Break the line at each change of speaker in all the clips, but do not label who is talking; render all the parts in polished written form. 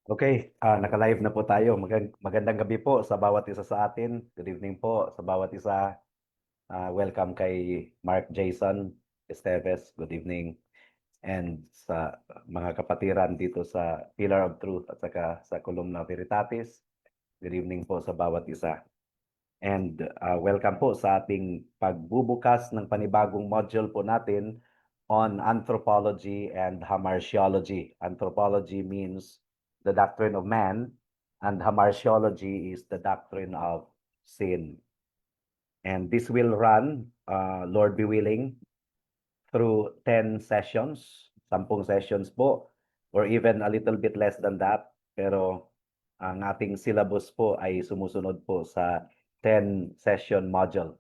Okay, naka-live na po tayo. Magandang gabi po sa bawat isa sa atin. Good evening po sa bawat isa. Welcome kay Mark Jason Esteves. Good evening. And sa mga kapatiran dito sa Pillar of Truth at saka sa Columna Veritatis. Good evening po sa bawat isa. And welcome po sa ating pagbubukas ng panibagong module po natin on anthropology and hamartiology. Anthropology means the doctrine of man, and hamartiology is the doctrine of sin. And this will run, Lord be willing, through 10 sessions, 10 sessions po, or even a little bit less than that. Pero ang ating syllabus po ay sumusunod po sa 10 session module.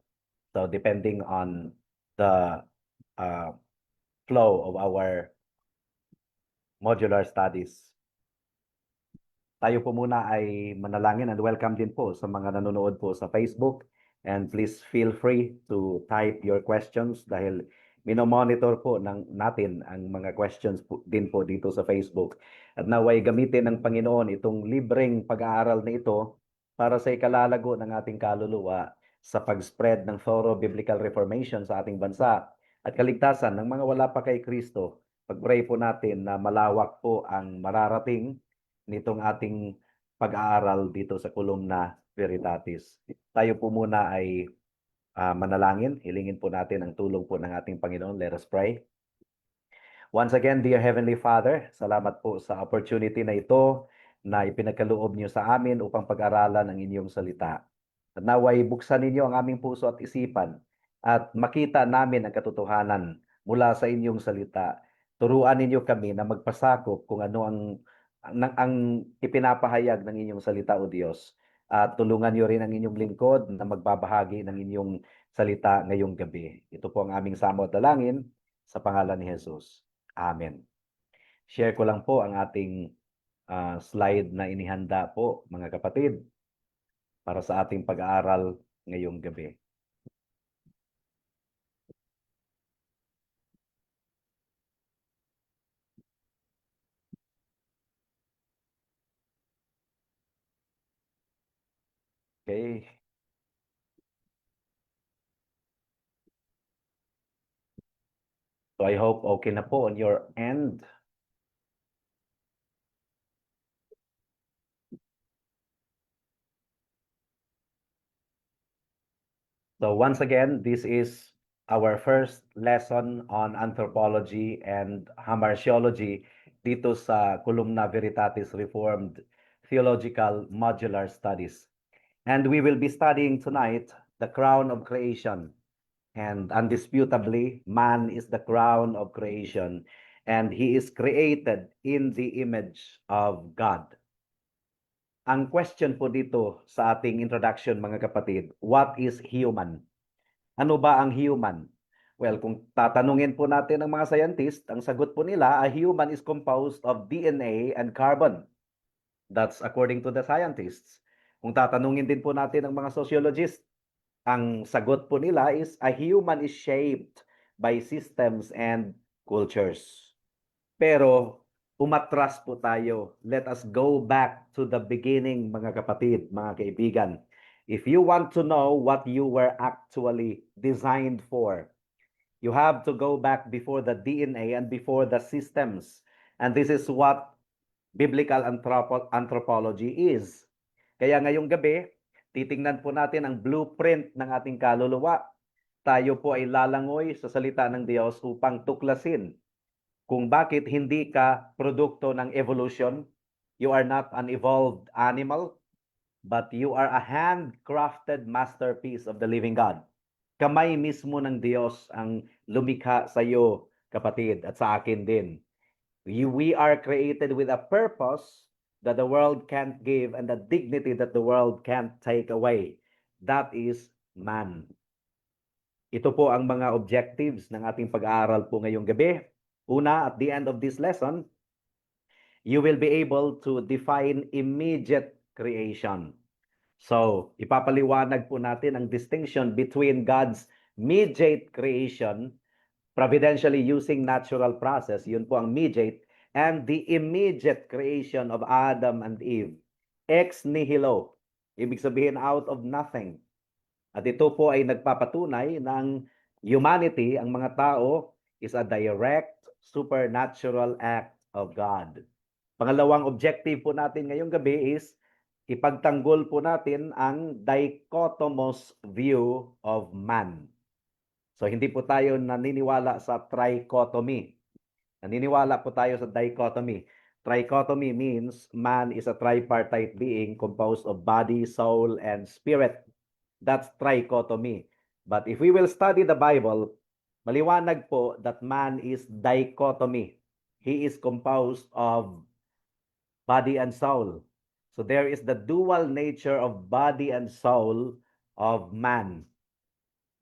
So depending on the uh, flow of our modular studies. Tayo po muna ay manalangin and welcome din po sa mga nanonood po sa Facebook. And please feel free to type your questions dahil minomonitor po natin ang mga questions din po dito sa Facebook. At naway gamitin ng Panginoon itong libreng pag-aaral na ito para sa ikalalago ng ating kaluluwa sa pag-spread ng thorough biblical reformation sa ating bansa at kaligtasan ng mga wala pa kay Kristo. Pag-pray po natin na malawak po ang mararating nitong ating pag-aaral dito sa Columna Veritatis. Tayo po muna ay manalangin. Hilingin po natin ang tulong po ng ating Panginoon. Let us pray. Once again, dear Heavenly Father, salamat po sa opportunity na ito na ipinagkaloob niyo sa amin upang pag-aralan ang inyong salita. At naway buksan ninyo ang aming puso at isipan at makita namin ang katotohanan mula sa inyong salita. Turuan ninyo kami na magpasakop kung ano ang ipinapahayag ng inyong salita, O Diyos. At tulungan niyo rin ang inyong lingkod na magbabahagi ng inyong salita ngayong gabi. Ito po ang aming samot dalangin sa pangalan ni Jesus. Amen. Share ko lang po ang ating slide na inihanda po, mga kapatid, para sa ating pag-aaral ngayong gabi. Okay. So I hope okay na po on your end. So once again, this is our first lesson on anthropology and hamartiology dito sa Columna Veritatis Reformed Theological Modular Studies. And we will be studying tonight the crown of creation. And undisputably, man is the crown of creation, and he is created in the image of God. Ang question po dito sa ating introduction, mga kapatid, what is human? Ano ba ang human? Well, kung tatanungin po natin ang mga scientist, ang sagot po nila, a human is composed of DNA and carbon. That's according to the scientists. Kung tatanungin din po natin ang mga sociologists, ang sagot po nila is a human is shaped by systems and cultures. Pero umatras po tayo. Let us go back to the beginning, mga kapatid, mga kaibigan. If you want to know what you were actually designed for, you have to go back before the DNA and before the systems. And this is what biblical anthropology is. Kaya ngayong gabi, titingnan po natin ang blueprint ng ating kaluluwa. Tayo po ay lalangoy sa salita ng Diyos upang tuklasin kung bakit hindi ka produkto ng evolution. You are not an evolved animal, but you are a handcrafted masterpiece of the living God. Kamay mismo ng Diyos ang lumikha sa iyo, kapatid, at sa akin din. We are created with a purpose that the world can't give and the dignity that the world can't take away. That is man. Ito po ang mga objectives ng ating pag-aaral po ngayong gabi. Una, at the end of this lesson, you will be able to define immediate creation. So, ipapaliwanag po natin ang distinction between God's mediate creation, providentially using natural process, yun po ang mediate, and the immediate creation of Adam and Eve, ex nihilo, ibig sabihin out of nothing. At ito po ay nagpapatunay na ang humanity, ang mga tao, is a direct supernatural act of God. Pangalawang objective po natin ngayong gabi is ipagtanggol po natin ang dichotomous view of man. So hindi po tayo naniniwala sa trichotomy. Naniniwala po tayo sa dichotomy. Trichotomy means man is a tripartite being composed of body, soul, and spirit. That's trichotomy. But if we will study the Bible, maliwanag po that man is dichotomy. He is composed of body and soul. So there is the dual nature of body and soul of man.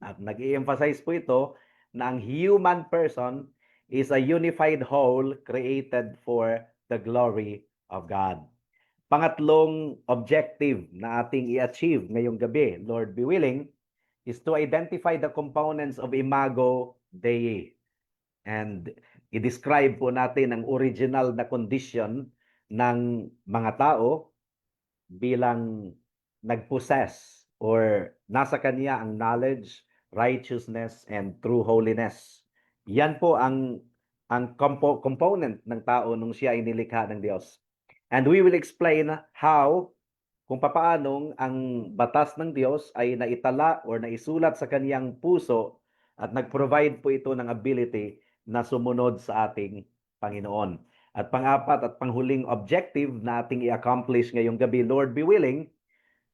At nag-i-emphasize po ito na ang human person is a unified whole created for the glory of God. Pangatlong objective na ating i-achieve ngayong gabi, Lord be willing, is to identify the components of Imago Dei. And i-describe po natin ang original na condition ng mga tao bilang nag-possess or nasa kanya ang knowledge, righteousness, and true holiness. Yan po ang component ng tao nung siya ay nilikha ng Diyos. And we will explain how, kung papaanong ang batas ng Diyos ay naitala or naisulat sa kaniyang puso at nag-provide po ito ng ability na sumunod sa ating Panginoon. At pang-apat at panghuling objective na ating i-accomplish ngayong gabi, Lord be willing,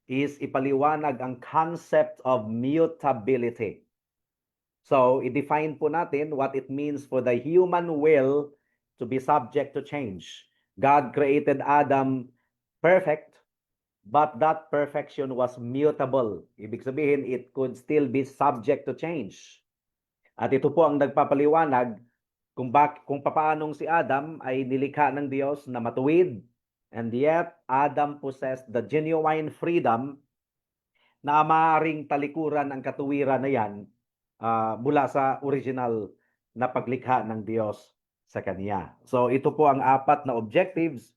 is ipaliwanag ang concept of mutability. So, i-define po natin what it means for the human will to be subject to change. God created Adam perfect, but that perfection was mutable. Ibig sabihin, it could still be subject to change. At ito po ang nagpapaliwanag kung papaanong si Adam ay nilikha ng Diyos na matuwid, and yet Adam possessed the genuine freedom na maaaring talikuran ang katuwiran na yan mula sa original na paglikha ng Diyos sa kanya. So ito po ang apat na objectives,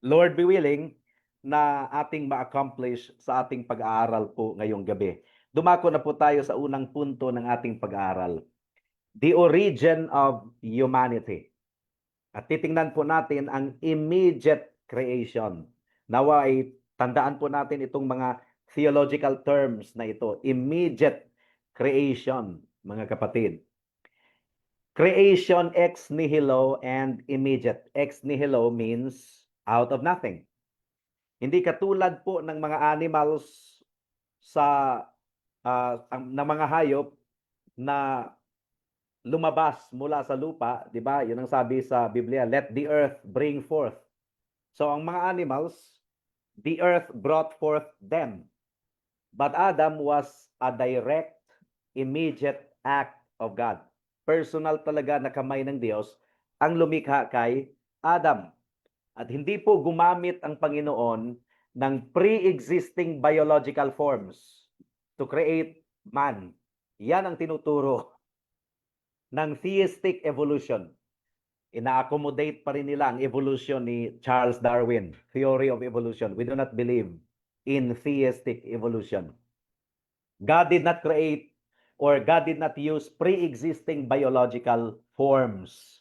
Lord be willing, na ating ma-accomplish sa ating pag-aaral po ngayong gabi. Dumako na po tayo sa unang punto ng ating pag-aaral. The origin of humanity. At titingnan po natin ang immediate creation. Nawa ay tandaan po natin itong mga theological terms na ito. Immediate creation, mga kapatid. Creation ex nihilo and immediate. Ex nihilo means out of nothing. Hindi katulad po ng mga animals sa ng mga hayop na lumabas mula sa lupa, 'di ba? 'Yun ang sabi sa Biblia, let the earth bring forth. So ang mga animals, the earth brought forth them. But Adam was a direct, immediate act of God. Personal talaga na kamay ng Diyos ang lumikha kay Adam. At hindi po gumamit ang Panginoon ng pre-existing biological forms to create man. Yan ang tinuturo ng theistic evolution. Ina-accommodate pa rin nila ang evolution ni Charles Darwin, theory of evolution. We do not believe in theistic evolution. God did not create or God did not use pre-existing biological forms.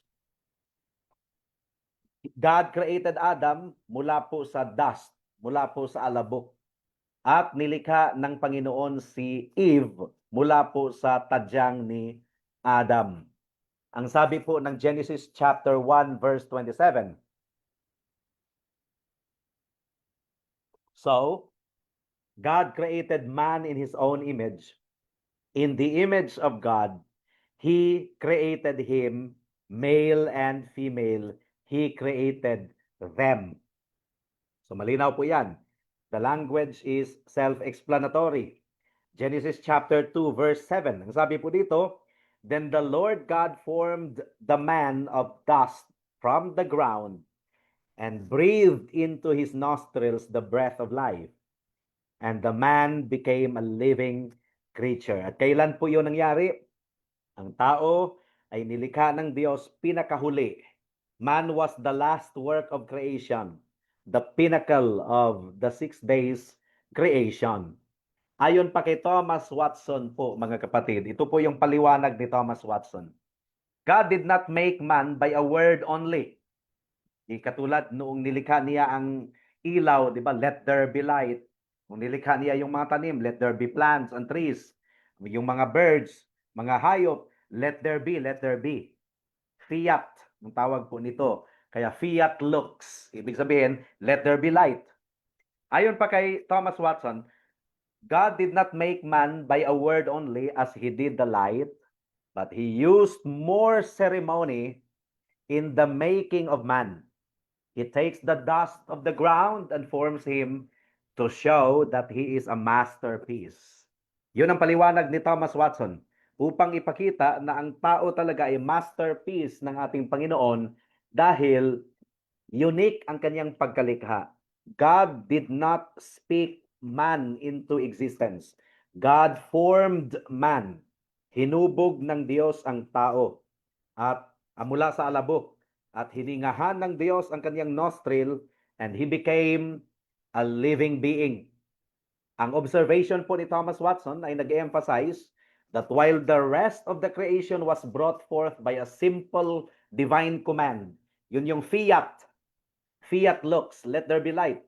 God created Adam mula po sa dust, mula po sa alabok. At nilikha ng Panginoon si Eve mula po sa tadyang ni Adam. Ang sabi po ng Genesis chapter 1 verse 27. So, God created man in his own image. In the image of God, he created him, male and female. He created them. So malinaw po yan. The language is self-explanatory. Genesis chapter 2 verse 7. Ang sabi po dito, then the Lord God formed the man of dust from the ground and breathed into his nostrils the breath of life. And the man became a living creature. At kailan po yun nangyari? Ang tao ay nilikha ng Diyos pinakahuli Man was the last work of creation, the pinnacle of the 6 days creation. Ayon pa kay Thomas Watson po, mga kapatid, ito po yung paliwanag ni Thomas Watson. God did not make man by a word only. Di katulad noong nilikha niya ang ilaw, di ba? Let there be light. Nung nilikha niya yung mga tanim, let there be plants and trees. Yung mga birds, mga hayop, let there be, let there be. Fiat, ang tawag po nito. Kaya fiat lux. Ibig sabihin, let there be light. Ayon pa kay Thomas Watson, God did not make man by a word only as he did the light, but he used more ceremony in the making of man. He takes the dust of the ground and forms him to show that he is a masterpiece. Yun ang paliwanag ni Thomas Watson upang ipakita na ang tao talaga ay masterpiece ng ating Panginoon dahil unique ang kanyang pagkalikha. God did not speak man into existence. God formed man. Hinubog ng Diyos ang tao at mula sa alabok at hiningahan ng Diyos ang kanyang nostril and he became a living being. Ang observation po ni Thomas Watson ay nag-emphasize that while the rest of the creation was brought forth by a simple divine command, yun yung fiat lux, let there be light.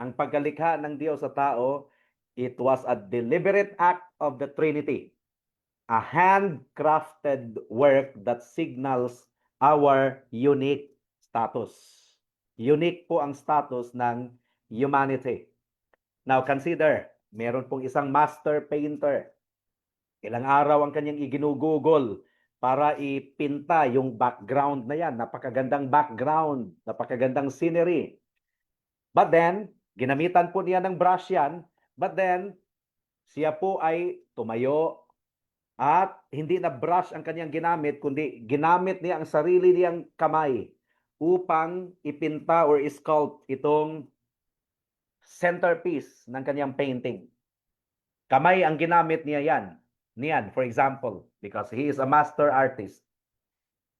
Ang pagkalikha ng Diyos sa tao, it was a deliberate act of the Trinity, a handcrafted work that signals our unique status. Unique po ang status ng humanity. Now consider, meron pong isang master painter. Ilang araw ang kanyang iginugugol para ipinta yung background na yan. Napakagandang background, napakagandang scenery. But then, ginamitan po niya ng brush yan. But then, siya po ay tumayo at hindi na brush ang kanyang ginamit, kundi ginamit niya ang sarili niyang kamay upang ipinta or sculpt itong centerpiece ng kanyang painting. Kamay ang ginamit niyan, for example, because he is a master artist.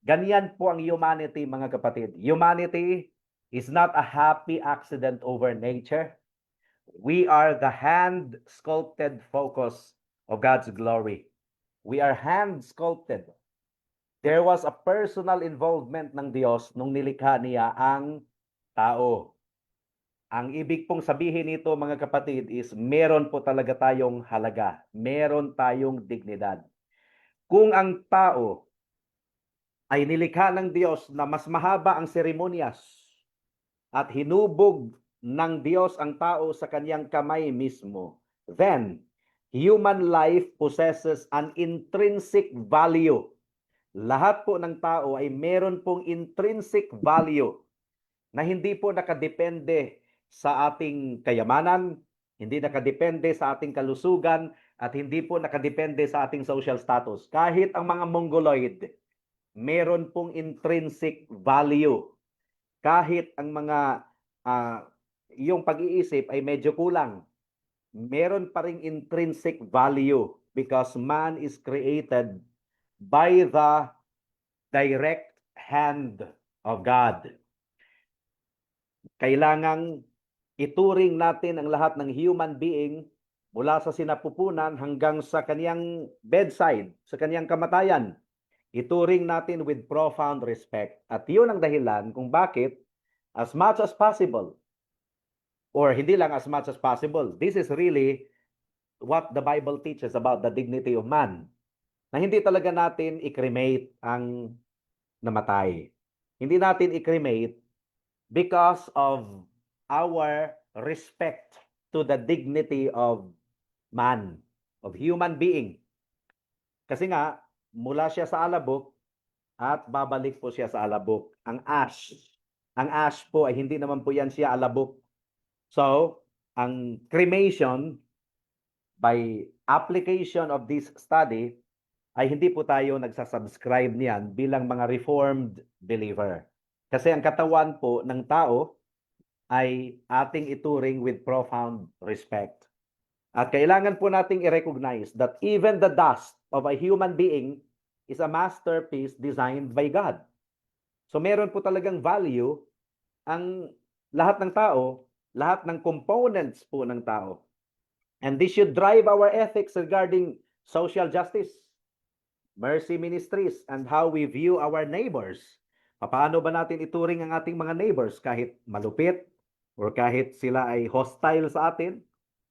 Ganyan po ang humanity, mga kapatid. Humanity is not a happy accident over nature. We are the hand-sculpted focus of God's glory. We are hand-sculpted. There was a personal involvement ng Diyos nung nilikha niya ang tao. Ang ibig pong sabihin nito, mga kapatid, is meron po talaga tayong halaga. Meron tayong dignidad. Kung ang tao ay nilikha ng Diyos na mas mahaba ang seremonyas at hinubog ng Diyos ang tao sa kanyang kamay mismo, then human life possesses an intrinsic value. Lahat po ng tao ay meron pong intrinsic value na hindi po nakadepende sa ating kayamanan, hindi nakadepende sa ating kalusugan, at hindi po nakadepende sa ating social status. Kahit ang mga Mongoloid, meron pong intrinsic value. Kahit ang mga yung pag-iisip ay medyo kulang, meron pa ring intrinsic value because man is created by the direct hand of God. Kailangang ituring natin ang lahat ng human being mula sa sinapupunan hanggang sa kaniyang bedside, sa kaniyang kamatayan. Ituring natin with profound respect. At yun ang dahilan kung bakit as much as possible, or hindi lang as much as possible, this is really what the Bible teaches about the dignity of man. Na hindi talaga natin i-cremate ang namatay. Hindi natin i-cremate because of our respect to the dignity of man, of human being. Kasi nga, mula siya sa alabok at babalik po siya sa alabok. Ang ash po ay hindi naman po yan siya alabok. So, ang cremation, by application of this study, ay hindi po tayo nagsasubscribe niyan bilang mga reformed believer. Kasi ang katawan po ng tao ay ating ituring with profound respect. At kailangan po nating i-recognize that even the dust of a human being is a masterpiece designed by God. So meron po talagang value ang lahat ng tao, lahat ng components po ng tao. And this should drive our ethics regarding social justice, mercy ministries, and how we view our neighbors. Paano ba natin ituring ang ating mga neighbors kahit malupit or kahit sila ay hostile sa atin?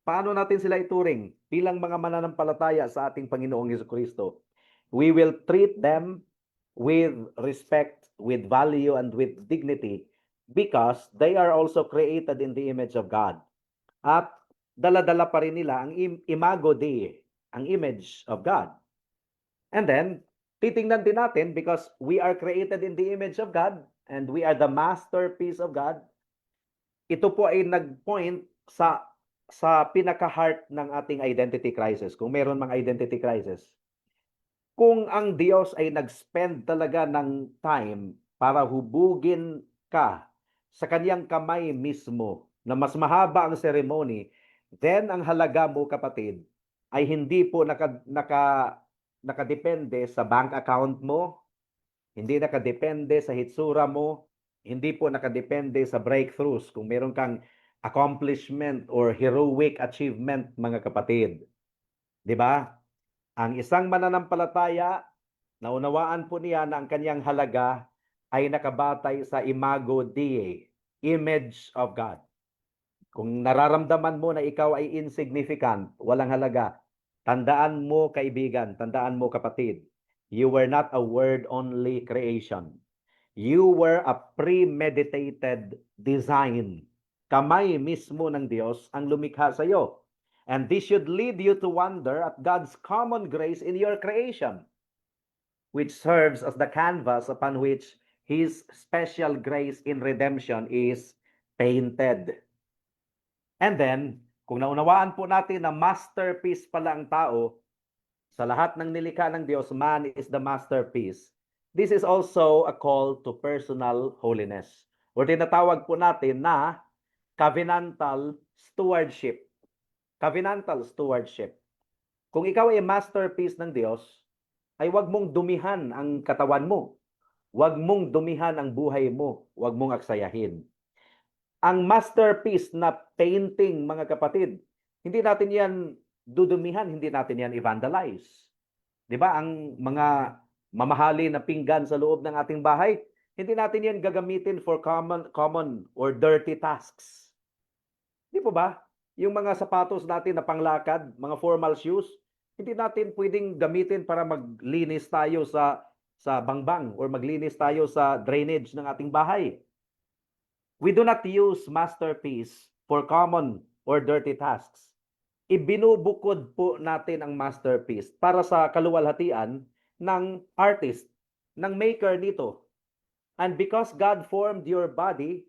Paano natin sila ituring bilang mga mananampalataya sa ating Panginoong Jesucristo? We will treat them with respect, with value, and with dignity because they are also created in the image of God. At dala-dala pa rin nila ang imago Dei, ang image of God. And then, titingnan din natin because we are created in the image of God and we are the masterpiece of God. Ito po ay nag-point sa pinaka-heart ng ating identity crisis. Kung meron mang identity crisis, kung ang Diyos ay nag-spend talaga ng time para hubugin ka sa kanyang kamay mismo na mas mahaba ang ceremony, then ang halaga mo, kapatid, ay hindi po nakadepende sa bank account mo, hindi nakadepende sa hitsura mo, hindi po nakadepende sa breakthroughs kung meron kang accomplishment or heroic achievement, mga kapatid. 'Di ba? Ang isang mananampalataya, naunawaan po niya na ang kanyang halaga ay nakabatay sa imago Dei, image of God. Kung nararamdaman mo na ikaw ay insignificant, walang halaga, tandaan mo, kaibigan, tandaan mo, kapatid, you were not a word-only creation. You were a premeditated design. Kamay mismo ng Diyos ang lumikha sa iyo. And this should lead you to wonder at God's common grace in your creation, which serves as the canvas upon which His special grace in redemption is painted. And then, kung naunawaan po natin na masterpiece pala ang tao, sa lahat ng nilikha ng Diyos, man is the masterpiece. This is also a call to personal holiness. O tinatawag po natin na covenantal stewardship. Covenantal stewardship. Kung ikaw ay masterpiece ng Diyos, ay huwag mong dumihan ang katawan mo. Huwag mong dumihan ang buhay mo. Huwag mong aksayahin. Ang masterpiece na painting, mga kapatid, hindi natin yan dudumihan, hindi natin yan i-vandalize. 'Di ba? Ang mga mamahalin na pinggan sa loob ng ating bahay, hindi natin yan gagamitin for common or dirty tasks. Di po ba? Yung mga sapatos natin na panglakad, mga formal shoes, hindi natin pwedeng gamitin para maglinis tayo sa bangbang or maglinis tayo sa drainage ng ating bahay. We do not use masterpiece for common or dirty tasks. Ibinubukod po natin ang masterpiece para sa kaluwalhatian ng artist, ng maker nito. And because God formed your body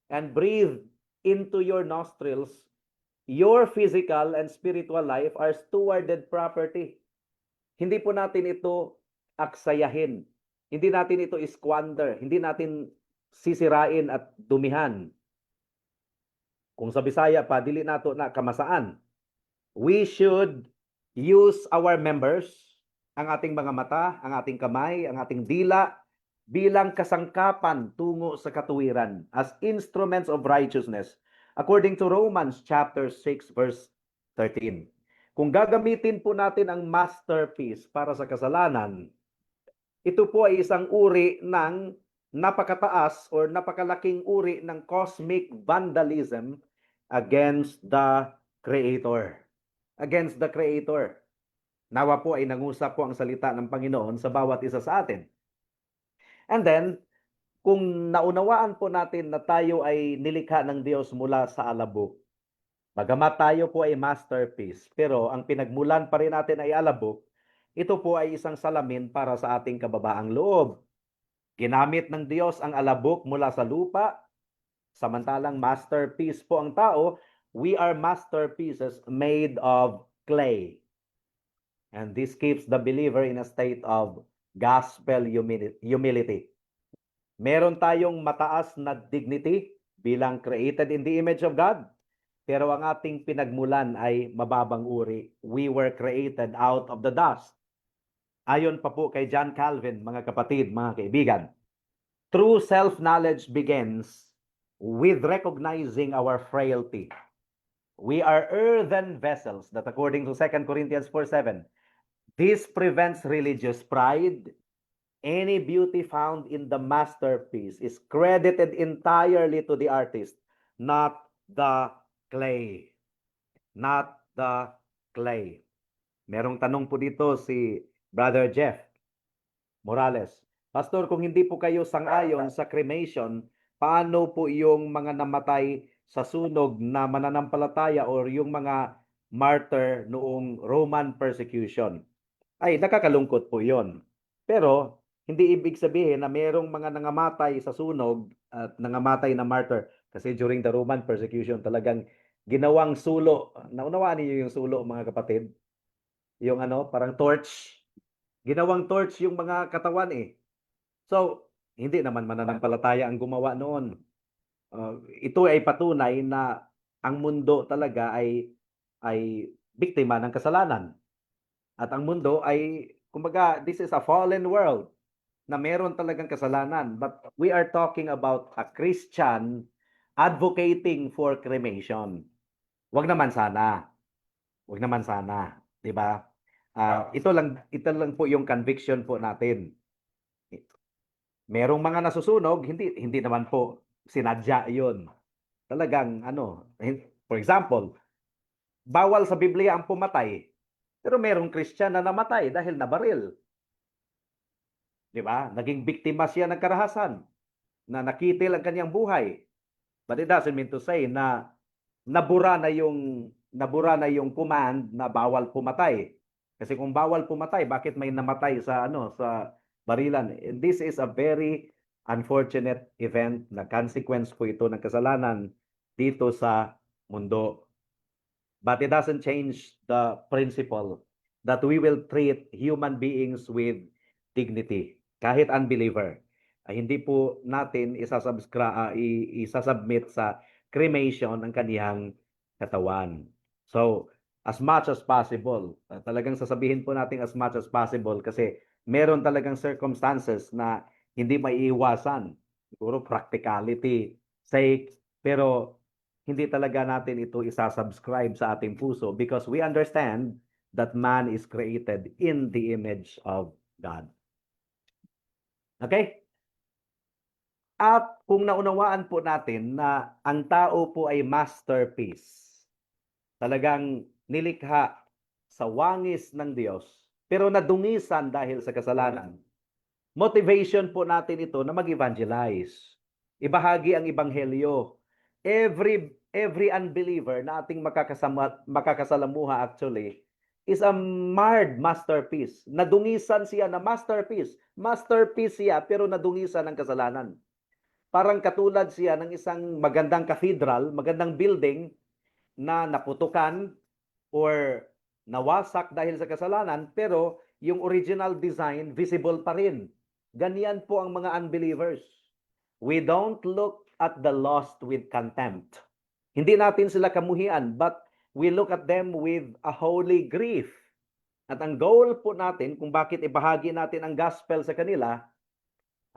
and breathed into your nostrils, your physical and spiritual life are stewarded property. Hindi po natin ito aksayahin. Hindi natin ito squander. Hindi natin sisirain at dumihan. Kung sa Bisaya pa, dili nato na kamasaan. We should use our members, ang ating mga mata, ang ating kamay, ang ating dila, bilang kasangkapan tungo sa katuwiran as instruments of righteousness according to Romans chapter 6 verse 13. Kung gagamitin po natin ang masterpiece para sa kasalanan, ito po ay isang uri ng napakataas or napakalaking uri ng cosmic vandalism against the Creator. Against the Creator. Nawa po ay nangusap po ang salita ng Panginoon sa bawat isa sa atin. And then, kung naunawaan po natin na tayo ay nilikha ng Diyos mula sa alabok, bagamat tayo po ay masterpiece, pero ang pinagmulan pa rin natin ay alabok, ito po ay isang salamin para sa ating kababaang loob. Ginamit ng Diyos ang alabok mula sa lupa, samantalang masterpiece po ang tao. We are masterpieces made of clay. And this keeps the believer in a state of gospel humility. Meron tayong mataas na dignity bilang created in the image of God, pero ang ating pinagmulan ay mababang uri. We were created out of the dust. Ayon pa po kay John Calvin, mga kapatid, mga kaibigan, True self-knowledge begins with recognizing our frailty. We are earthen vessels, that according to 2 Corinthians 4:7. This prevents religious pride. Any beauty found in the masterpiece is credited entirely to the artist, not the clay. Not the clay. Merong tanong po dito si Brother Jeff Morales. Pastor, kung hindi po kayo sang-ayon sa cremation, paano po yung mga namatay sa sunog na mananampalataya or yung mga martyr noong Roman persecution? Ay, nakakalungkot po yon. Pero, hindi ibig sabihin na merong mga nangamatay sa sunog at nangamatay na martyr. Kasi during the Roman persecution, talagang ginawang sulo. Naunawaan niyo yung sulo, mga kapatid? Yung ano, parang torch. Ginawang torch yung mga katawan eh. So, hindi naman mananampalataya ang gumawa noon. Ito ay patunay na ang mundo talaga ay biktima ng kasalanan. At ang mundo ay, kumbaga, this is a fallen world na meron talagang kasalanan. But we are talking about a Christian advocating for cremation. Wag naman sana. Wag naman sana, 'di ba? Ito lang po yung conviction po natin. Merong mga nasusunog, hindi naman po sinadya 'yon. Talagang ano, for example, bawal sa Biblia ang pumatay. Pero merong Christian na namatay dahil nabaril. 'Di ba? Naging biktima siya ng karahasan, na nakitil ang kanyang buhay. But it doesn't mean to say na nabura na yung command na bawal pumatay. Kasi kung bawal pumatay, bakit may namatay sa barilan? This is a very unfortunate event na consequence po ito ng kasalanan dito sa mundo. But it doesn't change the principle that we will treat human beings with dignity. Kahit unbeliever, hindi po natin isasubmit sa cremation ang kaniyang katawan. So, as much as possible, talagang sasabihin po natin as much as possible kasi meron talagang circumstances na hindi maiiwasan. Siguro practicality sake, pero hindi talaga natin ito isasubscribe sa ating puso because we understand that man is created in the image of God. Okay? At kung naunawaan po natin na ang tao po ay masterpiece, talagang nilikha sa wangis ng Diyos, pero nadungisan dahil sa kasalanan, motivation po natin ito na mag-evangelize. Ibahagi ang ebanghelyo. Every unbeliever na ating makakasalamuha actually is a marred masterpiece. Nadungisan siya na masterpiece. Masterpiece siya pero nadungisan ng kasalanan. Parang katulad siya ng isang magandang cathedral, magandang building na naputukan or nawasak dahil sa kasalanan, pero yung original design visible pa rin. Ganyan po ang mga unbelievers. We don't look at the lost with contempt. Hindi natin sila kamuhian, but we look at them with a holy grief. At ang goal po natin kung bakit ibahagi natin ang gospel sa kanila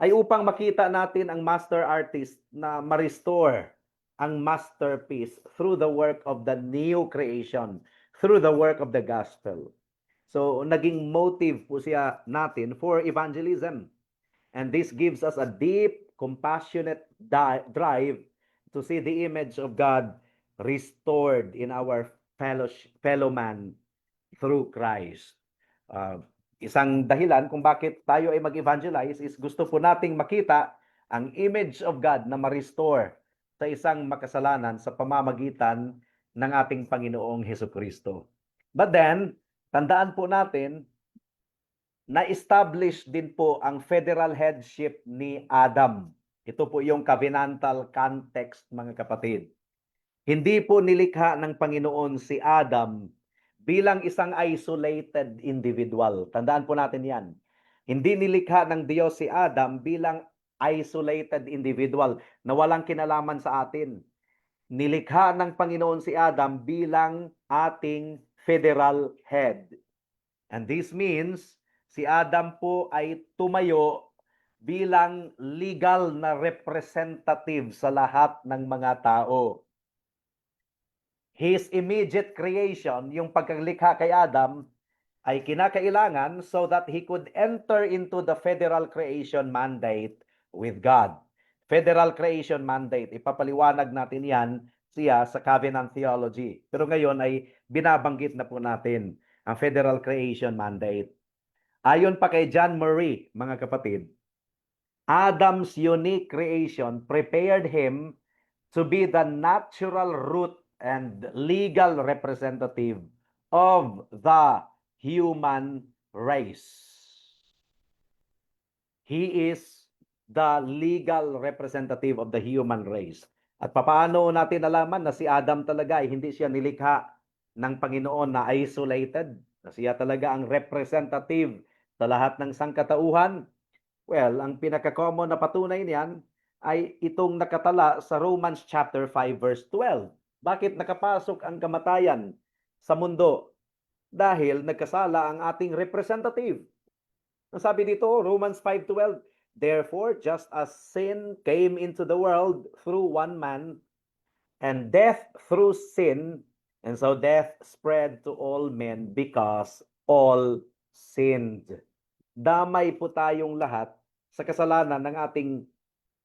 ay upang makita natin ang master artist na ma-restore ang masterpiece through the work of the new creation, through the work of the gospel. So, naging motive po siya natin for evangelism. And this gives us a deep, compassionate drive to see the image of God restored in our fellow man through Christ. Isang dahilan kung bakit tayo ay mag-evangelize is gusto po nating makita ang image of God na ma-restore sa isang makasalanan sa pamamagitan ng ating Panginoong Hesukristo. But then, tandaan po natin, na-establish din po ang federal headship ni Adam. Ito po yung covenantal context, mga kapatid. Hindi po nilikha ng Panginoon si Adam bilang isang isolated individual. Tandaan po natin yan. Hindi nilikha ng Diyos si Adam bilang isolated individual na walang kinalaman sa atin. Nilikha ng Panginoon si Adam bilang ating federal head. And this means si Adam po ay tumayo bilang legal na representative sa lahat ng mga tao. His immediate creation, yung pagkalikha kay Adam, ay kinakailangan so that he could enter into the federal creation mandate with God. Federal creation mandate, ipapaliwanag natin yan siya sa covenant theology. Pero ngayon ay binabanggit na po natin ang federal creation mandate. Ayon pa kay John Murray, mga kapatid, Adam's unique creation prepared him to be the natural root and legal representative of the human race. He is the legal representative of the human race. At paano natin nalaman na si Adam talaga ay hindi siya nilikha ng Panginoon na isolated, na siya talaga ang representative sa lahat ng sangkatauhan? Well, ang pinaka-common na patunay niyan ay itong nakatala sa Romans chapter 5 verse 12. Bakit nakapasok ang kamatayan sa mundo? Dahil nagkasala ang ating representative. Ang sabi dito, Romans 5:12, therefore, just as sin came into the world through one man, and death through sin, and so death spread to all men because all sinned. Damay po tayong lahat sa kasalanan ng ating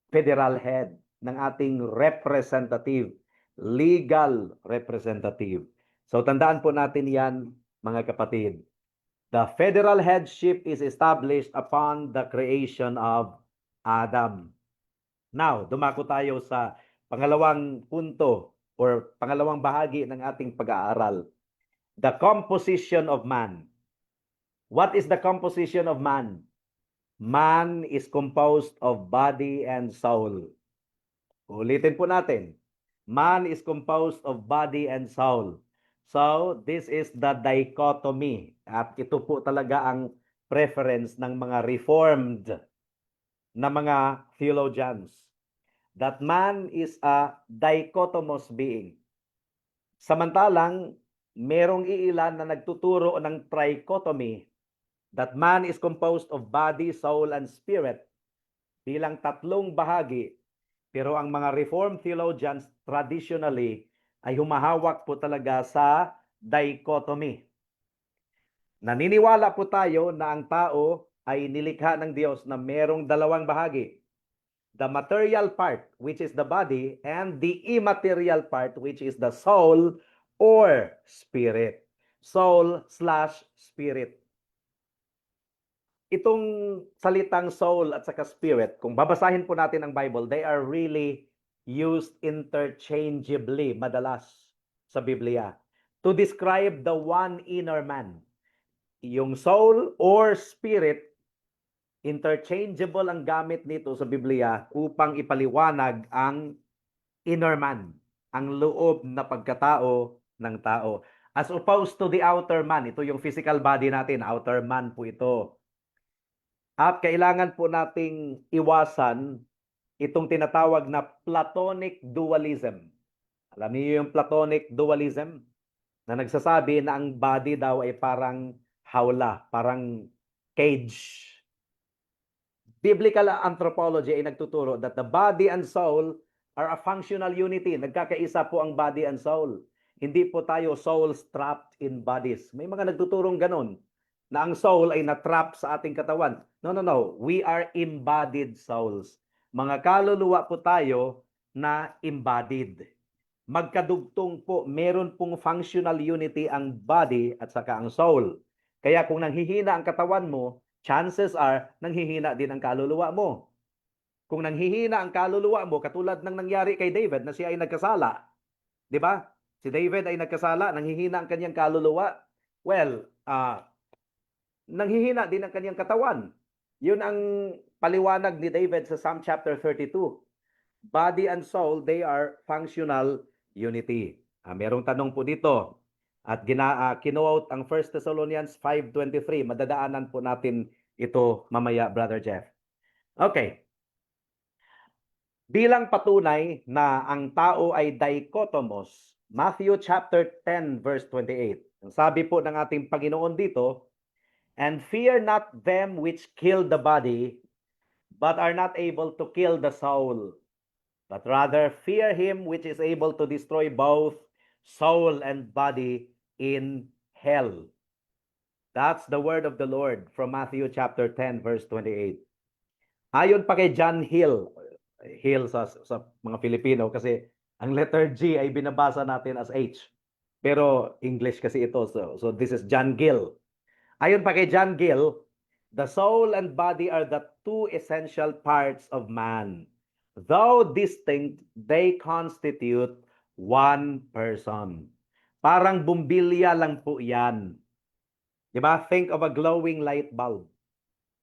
federal head, ng ating representative, legal representative. So tandaan po natin yan, mga kapatid. The federal headship is established upon the creation of Adam. Now, dumako tayo sa pangalawang punto or pangalawang bahagi ng ating pag-aaral. The composition of man. What is the composition of man? Man is composed of body and soul. Ulitin po natin. Man is composed of body and soul. So, this is the dichotomy. At ito po talaga ang preference ng mga reformed na mga theologians. That man is a dichotomous being. Samantalang, merong iilan na nagtuturo ng trichotomy, that man is composed of body, soul, and spirit bilang tatlong bahagi. Pero ang mga Reformed theologians traditionally ay humahawak po talaga sa dichotomy. Naniniwala po tayo na ang tao ay nilikha ng Diyos na merong dalawang bahagi. The material part, which is the body, and the immaterial part, which is the soul or spirit. Soul/spirit. Itong salitang soul at saka spirit, kung babasahin po natin ang Bible, they are really used interchangeably madalas sa Biblia to describe the one inner man. Yung soul or spirit, interchangeable ang gamit nito sa Biblia upang ipaliwanag ang inner man, ang loob na pagkatao ng tao. As opposed to the outer man, ito yung physical body natin, outer man po ito. At kailangan po nating iwasan itong tinatawag na Platonic dualism. Alam niyo yung Platonic dualism? Na nagsasabi na ang body daw ay parang hawla, parang cage. Biblical anthropology ay nagtuturo that the body and soul are a functional unity. Nagkakaisa po ang body and soul. Hindi po tayo souls trapped in bodies. May mga nagtuturong ganun na ang soul ay na-trap sa ating katawan. No. We are embodied souls. Mga kaluluwa po tayo na embodied. Magkadugtong po, meron pong functional unity ang body at saka ang soul. Kaya kung nanghihina ang katawan mo, chances are nanghihina din ang kaluluwa mo. Kung nanghihina ang kaluluwa mo, katulad ng nangyari kay David na siya ay nagkasala. Di ba? Si David ay nagkasala, nanghihina ang kanyang kaluluwa. Well, nanghihina din ang kanyang katawan. Yun ang paliwanag ni David sa Psalm chapter 32. Body and soul, they are functional unity. Merong tanong po dito. At kinuot ang 1 Thessalonians 5:23. Madadaanan po natin ito mamaya, Brother Jeff. Okay. Bilang patunay na ang tao ay dichotomous, Matthew chapter 10 verse 28. Ang sabi po ng ating Panginoon dito, and fear not them which kill the body, but are not able to kill the soul, but rather fear him which is able to destroy both soul and body in hell. That's the word of the Lord from Matthew chapter 10 verse 28. Ayon pa kay John Hill, Hill sa mga Filipino kasi ang letter G ay binabasa natin as H. Pero English kasi ito. So this is John Gill. Ayon pa kay John Gill, the soul and body are the two essential parts of man. Though distinct, they constitute one person. Parang bumbilya lang po yan. Diba? Think of a glowing light bulb.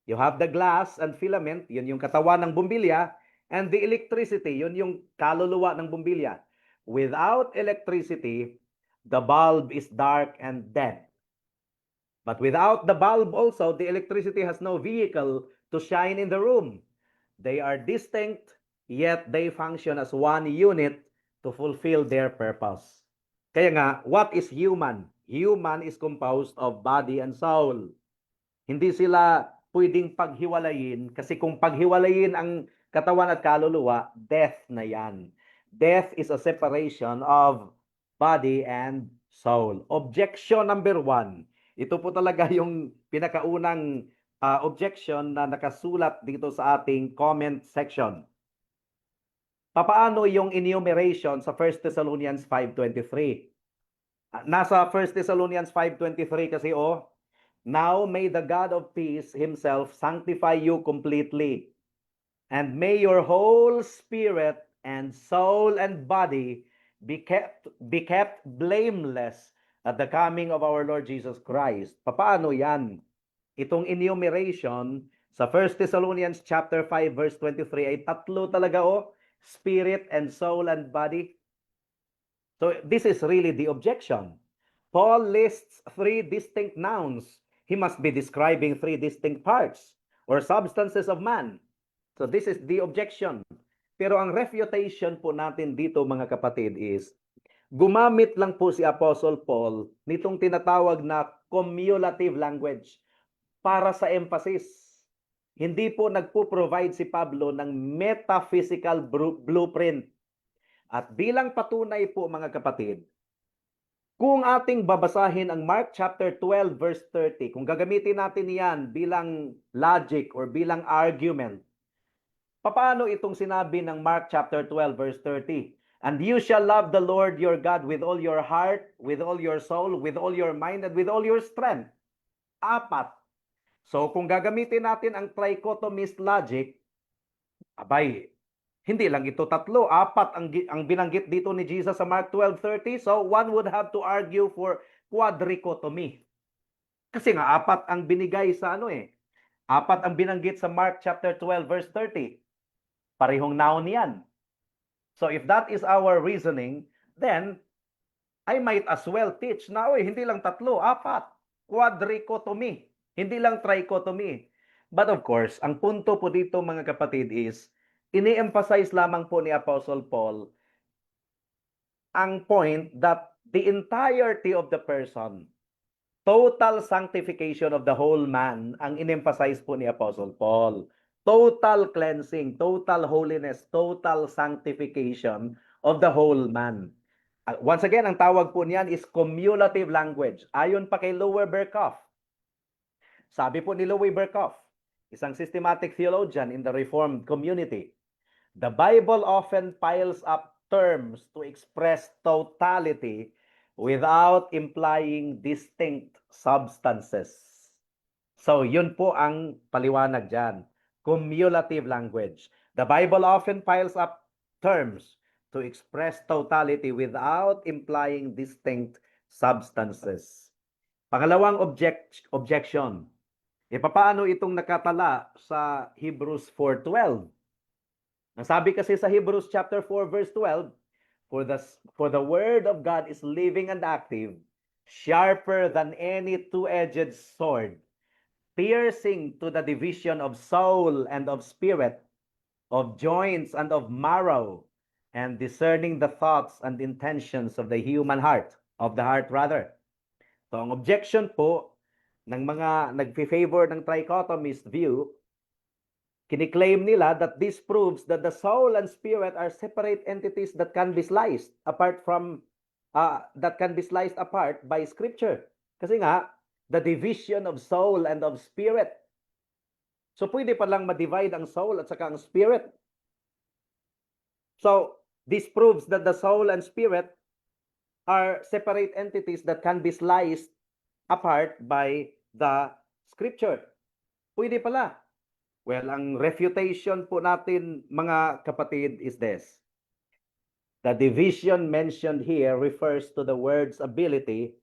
You have the glass and filament, yun yung katawan ng bumbilya, and the electricity, yun yung kaluluwa ng bumbilya. Without electricity, the bulb is dark and dead. But without the bulb also, the electricity has no vehicle to shine in the room. They are distinct, yet they function as one unit to fulfill their purpose. Kaya nga, what is human? Human is composed of body and soul. Hindi sila pwedeng paghiwalayin kasi kung paghiwalayin ang katawan at kaluluwa, death na yan. Death is a separation of body and soul. Objection number 1. Ito po talaga yung pinakaunang objection na nakasulat dito sa ating comment section. Papaano yung enumeration sa 1 Thessalonians 5:23? Nasa 1 Thessalonians 5:23 kasi now may the God of peace himself sanctify you completely, and may your whole spirit and soul and body be kept blameless at the coming of our Lord Jesus Christ. Paano yan? Itong enumeration sa 1 Thessalonians chapter 5 verse 23 ay tatlo talaga spirit and soul and body. So this is really the objection. Paul lists 3 distinct nouns. He must be describing 3 distinct parts or substances of man. So this is the objection. Pero ang refutation po natin dito mga kapatid is, gumamit lang po si Apostle Paul nitong tinatawag na cumulative language para sa emphasis. Hindi po nagpo-provide si Pablo ng metaphysical blueprint. At bilang patunay po mga kapatid, kung ating babasahin ang Mark chapter 12 verse 30, kung gagamitin natin yan bilang logic or bilang argument, paano itong sinabi ng Mark chapter 12 verse 30? And you shall love the Lord your God with all your heart, with all your soul, with all your mind, and with all your strength. 4. So kung gagamitin natin ang trichotomist logic, abay, hindi lang ito 3, 4 ang binanggit dito ni Jesus sa Mark 12:30. So one would have to argue for quadrichotomy. Kasi nga 4 ang binigay sa 4 ang binanggit sa Mark chapter 12 verse 30. Parehong noun yan. So if that is our reasoning, then I might as well teach na hindi lang 3, 4. Quadrichotomy. Hindi lang trichotomy. But of course, ang punto po dito mga kapatid is, ini-emphasize lamang po ni Apostle Paul ang point that the entirety of the person, total sanctification of the whole man, ang in-emphasize po ni Apostle Paul. Total cleansing, total holiness, total sanctification of the whole man. Once again, ang tawag po niyan is cumulative language. Ayon pa kay Lower Berkhoff. Sabi po ni Louis Berkhoff, isang systematic theologian in the Reformed community, the Bible often piles up terms to express totality without implying distinct substances. So yun po ang paliwanag dyan. Cumulative language. The Bible often piles up terms to express totality without implying distinct substances. Pangalawang objection. Paano itong nakatala sa Hebrews 4:12? Nasabi kasi sa Hebrews chapter 4 verse 12, for the word of God is living and active, sharper than any two-edged sword, piercing to the division of soul and of spirit, of joints and of marrow, and discerning the thoughts and intentions of the human heart, rather. So ang objection po ng mga nagfi-favor ng trichotomist view, Kiniklaim nila that this proves that the soul and spirit are separate entities that can be sliced apart by scripture. Kasi nga, the division of soul and of spirit. So pwede pa lang ma-divide ang soul at saka ang spirit. So this proves that the soul and spirit are separate entities that can be sliced apart by the scripture. Pwede pala. Well, ang refutation po natin, mga kapatid, is this. The division mentioned here refers to the word's ability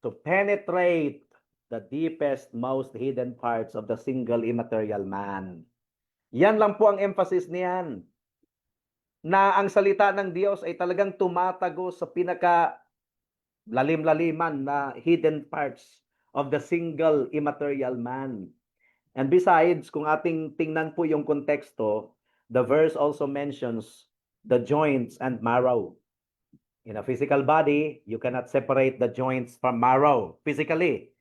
to penetrate the deepest, most hidden parts of the single immaterial man. Yan lang po ang emphasis niyan. Na ang salita ng Diyos ay talagang tumatago sa pinaka lalim-laliman na hidden parts of the single immaterial man. And besides, kung ating tingnan po yung konteksto, the verse also mentions the joints and marrow. In a physical body, you cannot separate the joints from marrow physically,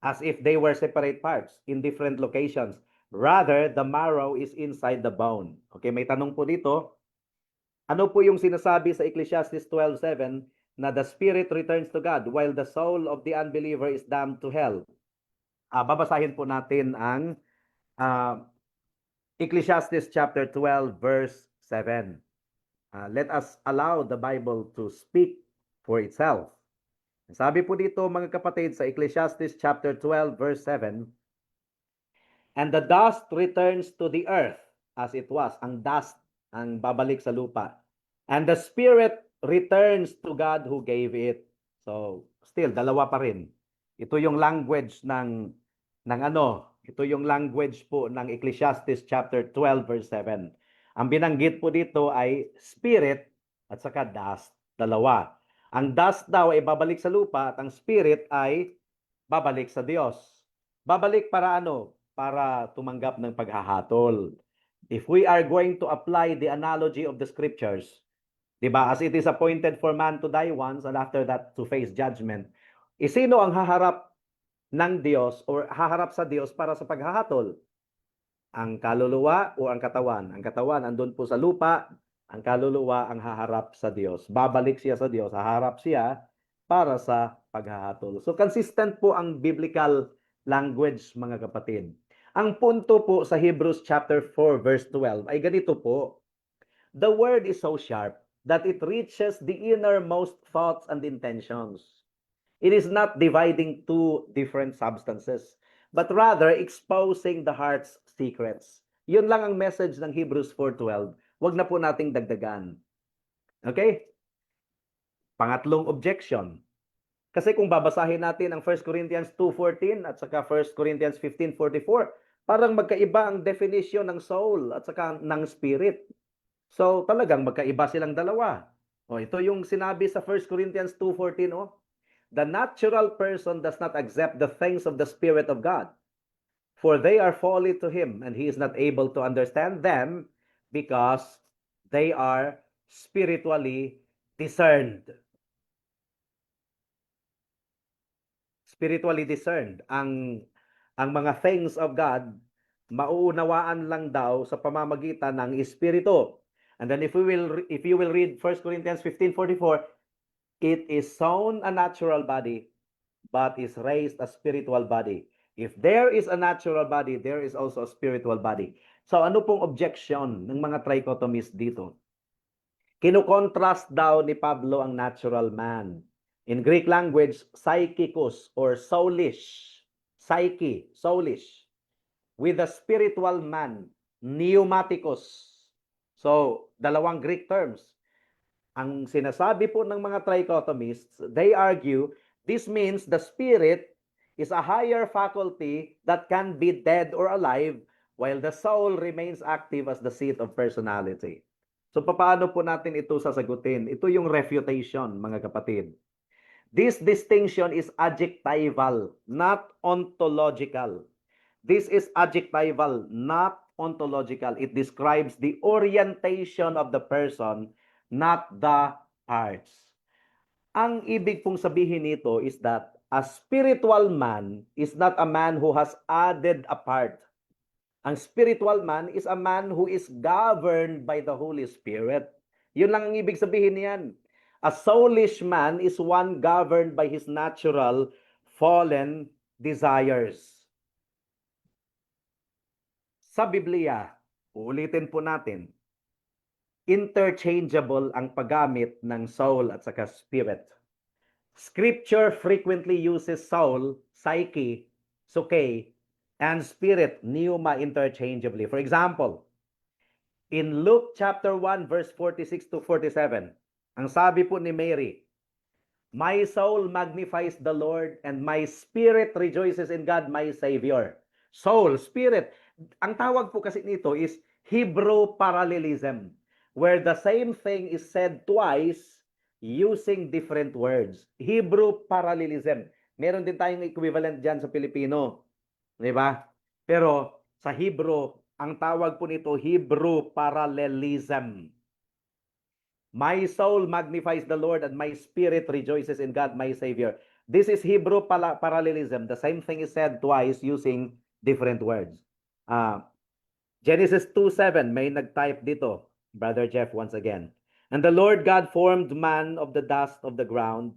as if they were separate parts in different locations. Rather, the marrow is inside the bone. Okay, may tanong po dito. Ano po yung sinasabi sa Ecclesiastes 12:7 na the spirit returns to God while the soul of the unbeliever is damned to hell? Babasahin po natin ang Ecclesiastes chapter 12 verse 7. Let us allow the Bible to speak for itself. Sabi po dito, mga kapatid, sa Ecclesiastes chapter 12 verse 7, and the dust returns to the earth as it was. Ang dust ang babalik sa lupa. And the spirit returns to God who gave it. So, still, dalawa pa rin. Ito yung language ito yung language po ng Ecclesiastes chapter 12 verse 7. Ang binanggit po dito ay spirit at saka dust, dalawa. Ang dust daw ay babalik sa lupa at ang spirit ay babalik sa Diyos. Babalik para ano? Para tumanggap ng paghahatol. If we are going to apply the analogy of the scriptures, diba, as it is appointed for man to die once and after that to face judgment, sino ang haharap ng Diyos or haharap sa Diyos para sa paghahatol? Ang kaluluwa o ang katawan? Ang katawan andun po sa lupa, ang kaluluwa ang haharap sa Diyos. Babalik siya sa Diyos, haharap siya para sa paghahatol. So consistent po ang biblical language, mga kapatid. Ang punto po sa Hebrews chapter 4 verse 12 ay ganito po. The word is so sharp that it reaches the innermost thoughts and intentions. It is not dividing two different substances, but rather exposing the heart's secrets. Yun lang ang message ng Hebrews 4:12. Wag na po nating dagdagan. Okay? Pangatlong objection. Kasi kung babasahin natin ang 1 Corinthians 2:14 at saka 1 Corinthians 15:44, parang magkaiba ang definition ng soul at saka ng spirit. So talagang magkaiba silang dalawa. Ito yung sinabi sa 1 Corinthians 2:14, the natural person does not accept the things of the Spirit of God, for they are folly to him, and he is not able to understand them because they are spiritually discerned. Spiritually discerned. Ang mga things of God, mauunawaan lang daw sa pamamagitan ng Espiritu. And then if you will read 1 Corinthians 15:44, it is sown a natural body, but is raised a spiritual body. If there is a natural body, there is also a spiritual body. So ano pong objection ng mga trichotomists dito? Kino-contrast daw ni Pablo ang natural man. In Greek language, psychikos or soulish. Psyche, soulish. With the spiritual man, pneumatikos. So, dalawang Greek terms. Ang sinasabi po ng mga trichotomists, they argue, this means the spirit is a higher faculty that can be dead or alive while the soul remains active as the seat of personality. So paano po natin ito sasagutin? Ito yung refutation, mga kapatid. This distinction is adjectival, not ontological. This is adjectival, not ontological. It describes the orientation of the person, not the parts. Ang ibig pong sabihin nito is that a spiritual man is not a man who has added a part. Ang spiritual man is a man who is governed by the Holy Spirit. Yun lang ang ibig sabihin niyan. A soulish man is one governed by his natural fallen desires. Sa Biblia, uulitin po natin, interchangeable ang paggamit ng soul at saka spirit. Scripture frequently uses soul, psyche, suke, and spirit, pneuma, interchangeably. For example, in Luke chapter 1 verse 46 to 47, ang sabi po ni Mary, "My soul magnifies the Lord and my spirit rejoices in God my Savior." Soul, spirit. Ang tawag po kasi nito is Hebrew parallelism, where the same thing is said twice using different words. Hebrew parallelism. Meron din tayong equivalent dyan sa Pilipino. Di ba? Pero sa Hebrew, ang tawag po nito Hebrew parallelism. My soul magnifies the Lord and my spirit rejoices in God my Savior. This is Hebrew parallelism. The same thing is said twice using different words. Genesis 2:7, may nag-type dito, Brother Jeff once again. "And the Lord God formed man of the dust of the ground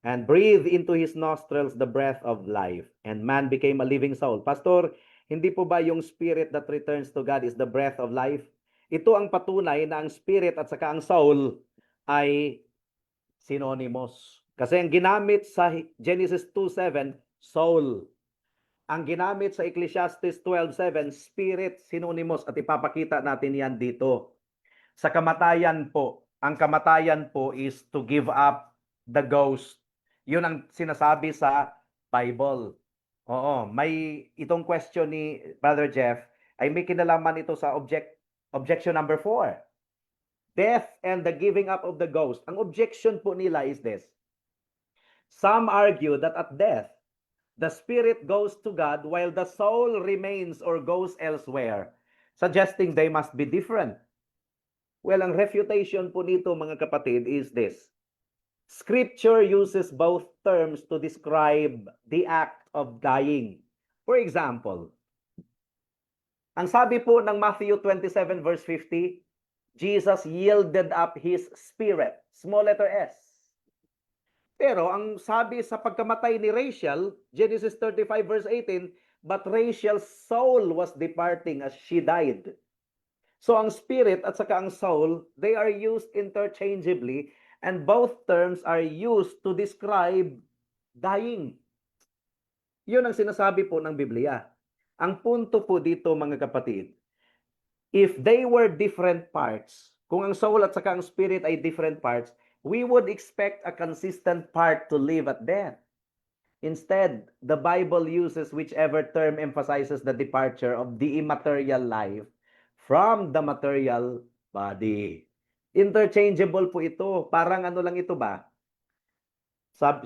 and breathed into his nostrils the breath of life, and man became a living soul." Pastor, hindi po ba yung spirit that returns to God is the breath of life? Ito ang patunay na ang spirit at saka ang soul ay synonymous. Kasi ang ginamit sa Genesis 2:7, soul. Ang ginamit sa Ecclesiastes 12:7, spirit, synonymous, at ipapakita natin yan dito. Sa kamatayan po, ang kamatayan po is to give up the ghost. Yun ang sinasabi sa Bible. Oo, may itong question ni Brother Jeff ay may kinalaman ito sa objection number 4. Death and the giving up of the ghost. Ang objection po nila is this. Some argue that at death, the spirit goes to God while the soul remains or goes elsewhere, suggesting they must be different. Well, ang refutation po nito, mga kapatid, is this. Scripture uses both terms to describe the act of dying. For example, ang sabi po ng Matthew 27 verse 50, Jesus yielded up his spirit, small letter S. Pero ang sabi sa pagkamatay ni Rachel, Genesis 35 verse 18, "But Rachel's soul was departing as she died." So ang spirit at saka ang soul, they are used interchangeably and both terms are used to describe dying. Yun ang sinasabi po ng Biblia. Ang punto po dito, mga kapatid, if they were different parts, kung ang soul at saka ang spirit ay different parts, we would expect a consistent part to live at death. Instead, the Bible uses whichever term emphasizes the departure of the immaterial life from the material body. Interchangeable po ito. Parang ano lang ito ba?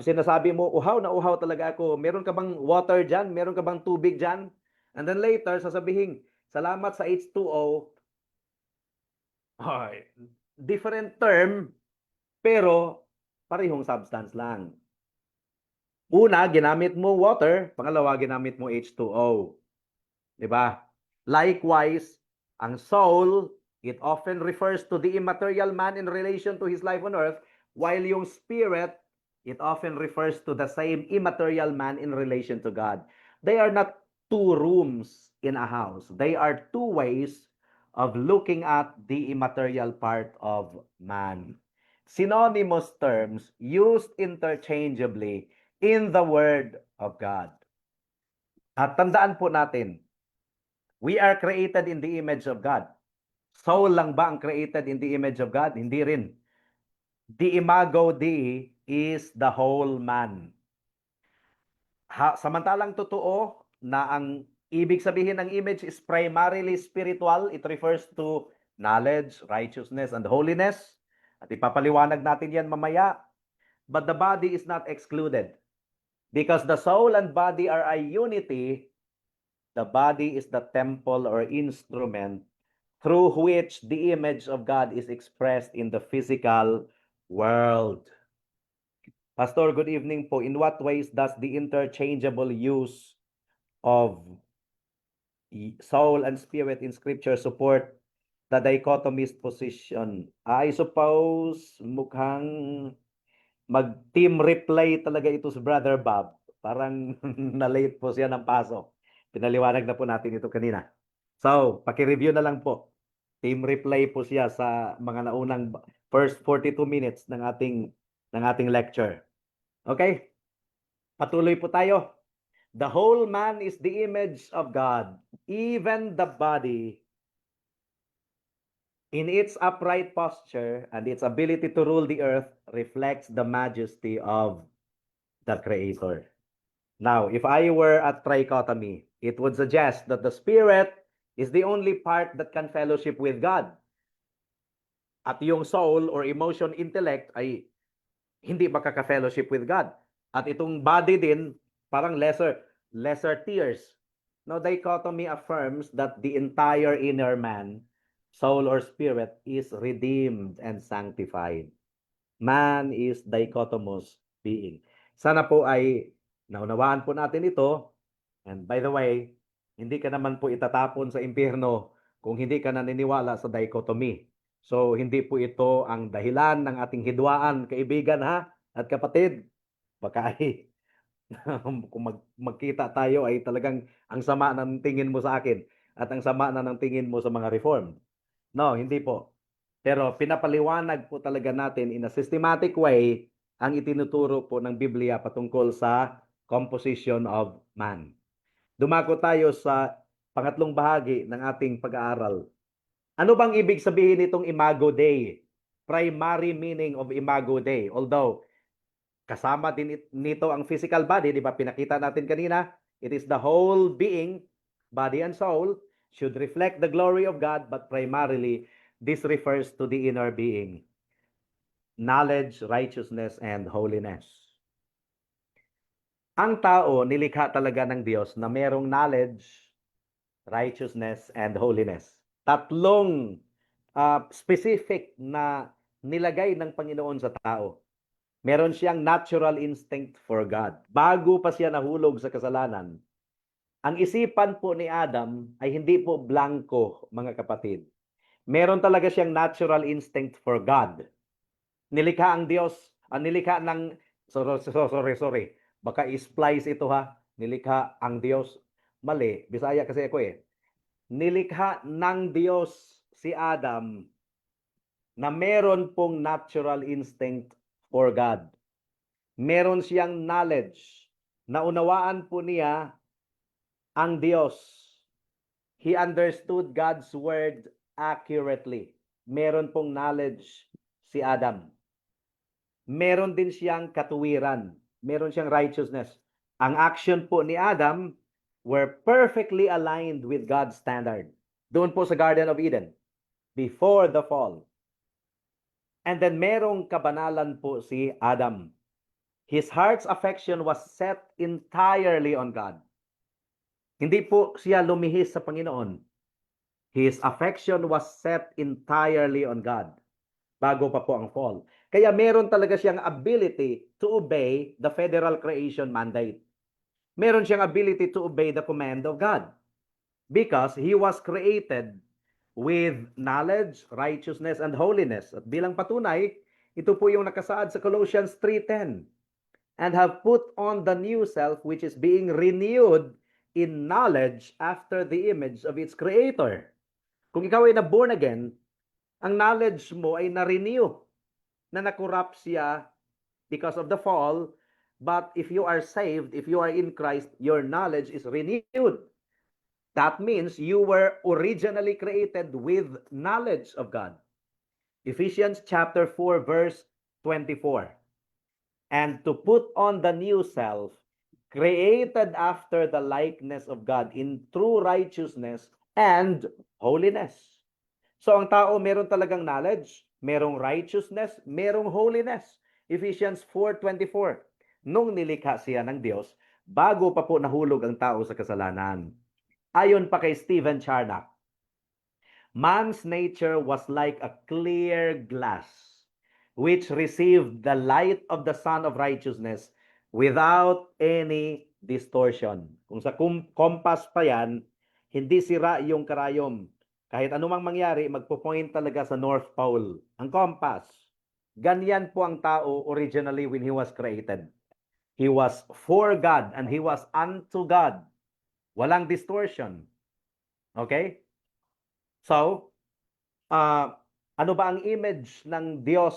Sinasabi mo, uhaw na uhaw talaga ako. Meron ka bang water dyan? Meron ka bang tubig dyan? And then later, sasabihin, salamat sa H2O. Ay, different term, pero parehong substance lang. Una, ginamit mo water. Pangalawa, ginamit mo H2O. Diba? Likewise, ang soul, it often refers to the immaterial man in relation to his life on earth, while yung spirit, it often refers to the same immaterial man in relation to God. They are not two rooms in a house. They are two ways of looking at the immaterial part of man. Synonymous terms used interchangeably in the Word of God. At tandaan po natin, we are created in the image of God. Soul lang ba ang created in the image of God? Hindi rin. The imago Dei is the whole man. Samantalang totoo na ang ibig sabihin ng image is primarily spiritual, it refers to knowledge, righteousness, and holiness. At ipapaliwanag natin yan mamaya. But the body is not excluded. Because the soul and body are a unity, the body is the temple or instrument through which the image of God is expressed in the physical world. Pastor, good evening po. In what ways does the interchangeable use of soul and spirit in scripture support the dichotomist position. I suppose mukhang mag-team reply talaga ito si Brother Bob. Parang na-late po siya ng pasok. Pinaliwanag na po natin ito kanina. So, paki-review na lang po. Team reply po siya sa mga naunang first 42 minutes ng ating lecture. Okay? Patuloy po tayo. The whole man is the image of God, even the body in its upright posture and its ability to rule the earth reflects the majesty of the Creator. Now, if I were at trichotomy, it would suggest that the spirit is the only part that can fellowship with God. At yung soul or emotion, intellect ay hindi makaka-fellowship with God. At itong body din, parang lesser tiers. No, dichotomy affirms that the entire inner man, soul or spirit, is redeemed and sanctified. Man is dichotomous being. Sana po ay naunawaan po natin ito. And by the way, hindi ka naman po itatapon sa impyerno kung hindi ka naniniwala sa dichotomy. So, hindi po ito ang dahilan ng ating hidwaan, kaibigan ha, at kapatid. Baka ay, kung magkita tayo ay talagang ang sama ng tingin mo sa akin at ang sama na ng tingin mo sa mga reform. No, hindi po. Pero pinapaliwanag po talaga natin in a systematic way ang itinuturo po ng Biblia patungkol sa composition of man. Dumako tayo sa pangatlong bahagi ng ating pag-aaral. Ano bang ibig sabihin nitong Imago Dei? Primary meaning of Imago Dei. Although, kasama din nito ang physical body, di ba? Pinakita natin kanina, it is the whole being, body and soul, should reflect the glory of God, but primarily, this refers to the inner being. Knowledge, righteousness, and holiness. Ang tao, nilikha talaga ng Diyos na merong knowledge, righteousness, and holiness. Tatlong specific na nilagay ng Panginoon sa tao. Meron siyang natural instinct for God. Bago pa siya nahulog sa kasalanan, ang isipan po ni Adam ay hindi po blanco, mga kapatid. Meron talaga siyang natural instinct for God. Nilikha ang Diyos, nilikha ng, sorry. Baka i-splice ito ha. Nilikha ang Diyos. Mali, Bisaya kasi ako eh. Nilikha ng Diyos si Adam na meron pong natural instinct for God. Meron siyang knowledge. Naunawaan po niya ang Diyos. He understood God's word accurately. Meron pong knowledge si Adam. Meron din siyang katuwiran. Meron siyang righteousness. Ang action po ni Adam were perfectly aligned with God's standard. Doon po sa Garden of Eden. Before the fall. And then merong kabanalan po si Adam. His heart's affection was set entirely on God. Hindi po siya lumihis sa Panginoon. His affection was set entirely on God. Bago pa po ang fall. Kaya meron talaga siyang ability to obey the federal creation mandate. Meron siyang ability to obey the command of God. Because he was created with knowledge, righteousness, and holiness. At bilang patunay, ito po yung nakasaad sa Colossians 3:10. And have put on the new self which is being renewed in knowledge after the image of its creator. Kung ikaw ay na-born again, ang knowledge mo ay na-renew, na nakurap siya because of the fall. But if you are saved, if you are in Christ, your knowledge is renewed. That means you were originally created with knowledge of God. Ephesians chapter 4 verse 24. And to put on the new self, created after the likeness of God in true righteousness and holiness. So ang tao meron talagang knowledge, merong righteousness, merong holiness. Ephesians 4:24. Nung nilikha siya ng Diyos, bago pa po nahulog ang tao sa kasalanan. Ayon pa kay Stephen Charnock, man's nature was like a clear glass which received the light of the Son of Righteousness without any distortion. Kung sa compass pa yan, Hindi sira yung karayom. Kahit anumang mangyari, magpo-point talaga sa North Pole. Ang compass. Ganyan po ang tao originally when he was created. He was for God and he was unto God. Walang distortion. Okay? So, ano ba ang image ng Diyos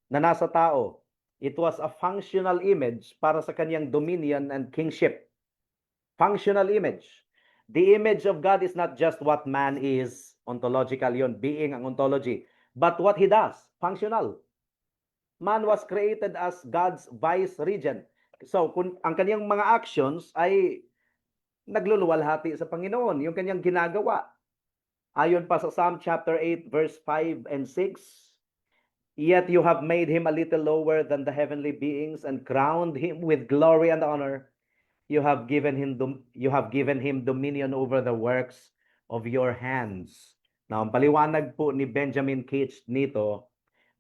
na nasa tao? It was a functional image para sa kanyang dominion and kingship. Functional image. The image of God is not just what man is, ontological yon, being ang ontology, but what he does, functional. Man was created as God's vice regent. So, kung ang kanyang mga actions ay nagluluwalhati sa Panginoon, yung kanyang ginagawa. Ayon pa sa Psalm chapter 8 verse 5 and 6, yet you have made him a little lower than the heavenly beings and crowned him with glory and honor. You have given him dominion over the works of your hands. Now, ang paliwanag po ni Benjamin Keach nito,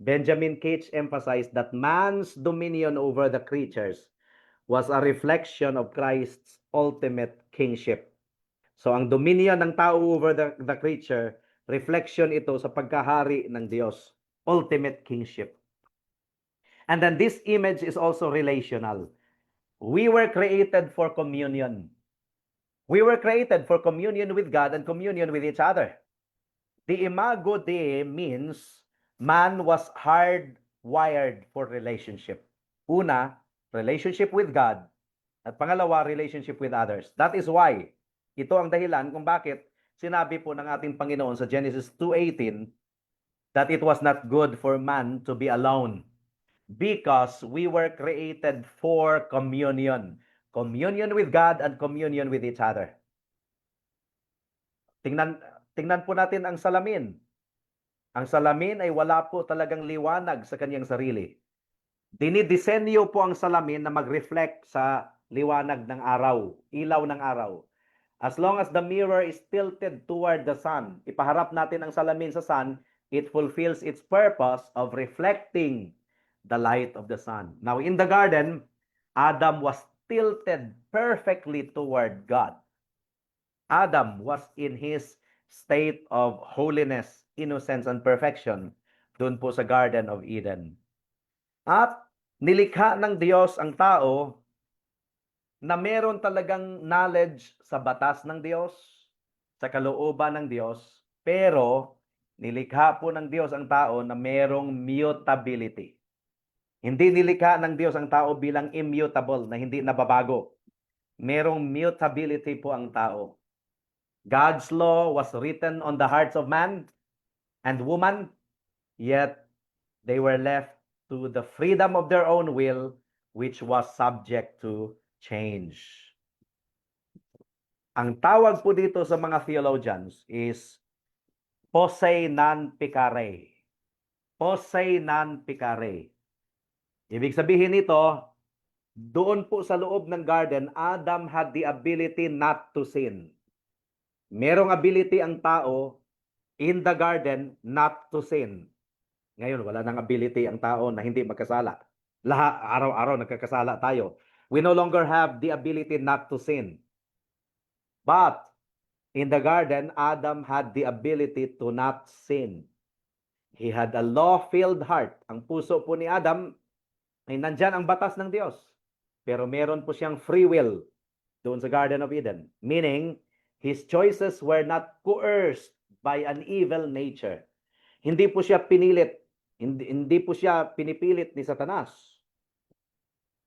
Benjamin Keach emphasized that man's dominion over the creatures was a reflection of Christ's ultimate kingship. So, ang dominion ng tao over the creature, reflection ito sa pagkahari ng Diyos, ultimate kingship. And then this image is also relational. We were created for communion. We were created for communion with God and communion with each other. The imago Dei means man was hardwired for relationship. Una, relationship with God. At pangalawa, relationship with others. That is why, ito ang dahilan kung bakit sinabi po ng ating Panginoon sa Genesis 2:18 that it was not good for man to be alone. Because we were created for communion. Communion with God and communion with each other. Tingnan po natin ang salamin. Ang salamin ay wala po talagang liwanag sa kanyang sarili. Dinidisenyo po ang salamin na mag-reflect sa liwanag ng araw, ilaw ng araw. As long as the mirror is tilted toward the sun, ipaharap natin ang salamin sa sun, it fulfills its purpose of reflecting the light of the sun. Now, in the garden, Adam was tilted perfectly toward God. Adam was in his state of holiness, innocence, and perfection doon po sa Garden of Eden. At nilikha ng Diyos ang tao na meron talagang knowledge sa batas ng Diyos, sa kalooban ng Diyos, pero nilikha po ng Diyos ang tao na merong mutability. Hindi nilikha ng Diyos ang tao bilang immutable, na hindi nababago. Merong mutability po ang tao. God's law was written on the hearts of man and woman, yet they were left to the freedom of their own will, which was subject to change. Ang tawag po dito sa mga theologians is posse non pecare. Posse non pecare. Ibig sabihin nito, doon po sa loob ng garden, Adam had the ability not to sin. Merong ability ang tao in the garden not to sin. Ngayon, wala nang ability ang tao na hindi magkasala. Lahat, araw-araw nagkakasala tayo. We no longer have the ability not to sin. But in the garden, Adam had the ability to not sin. He had a law-filled heart. Ang puso po ni Adam ay nandyan ang batas ng Diyos. Pero meron po siyang free will doon sa Garden of Eden. Meaning, his choices were not coerced by an evil nature. Hindi po siya pinilit. Hindi po siya pinipilit ni Satanas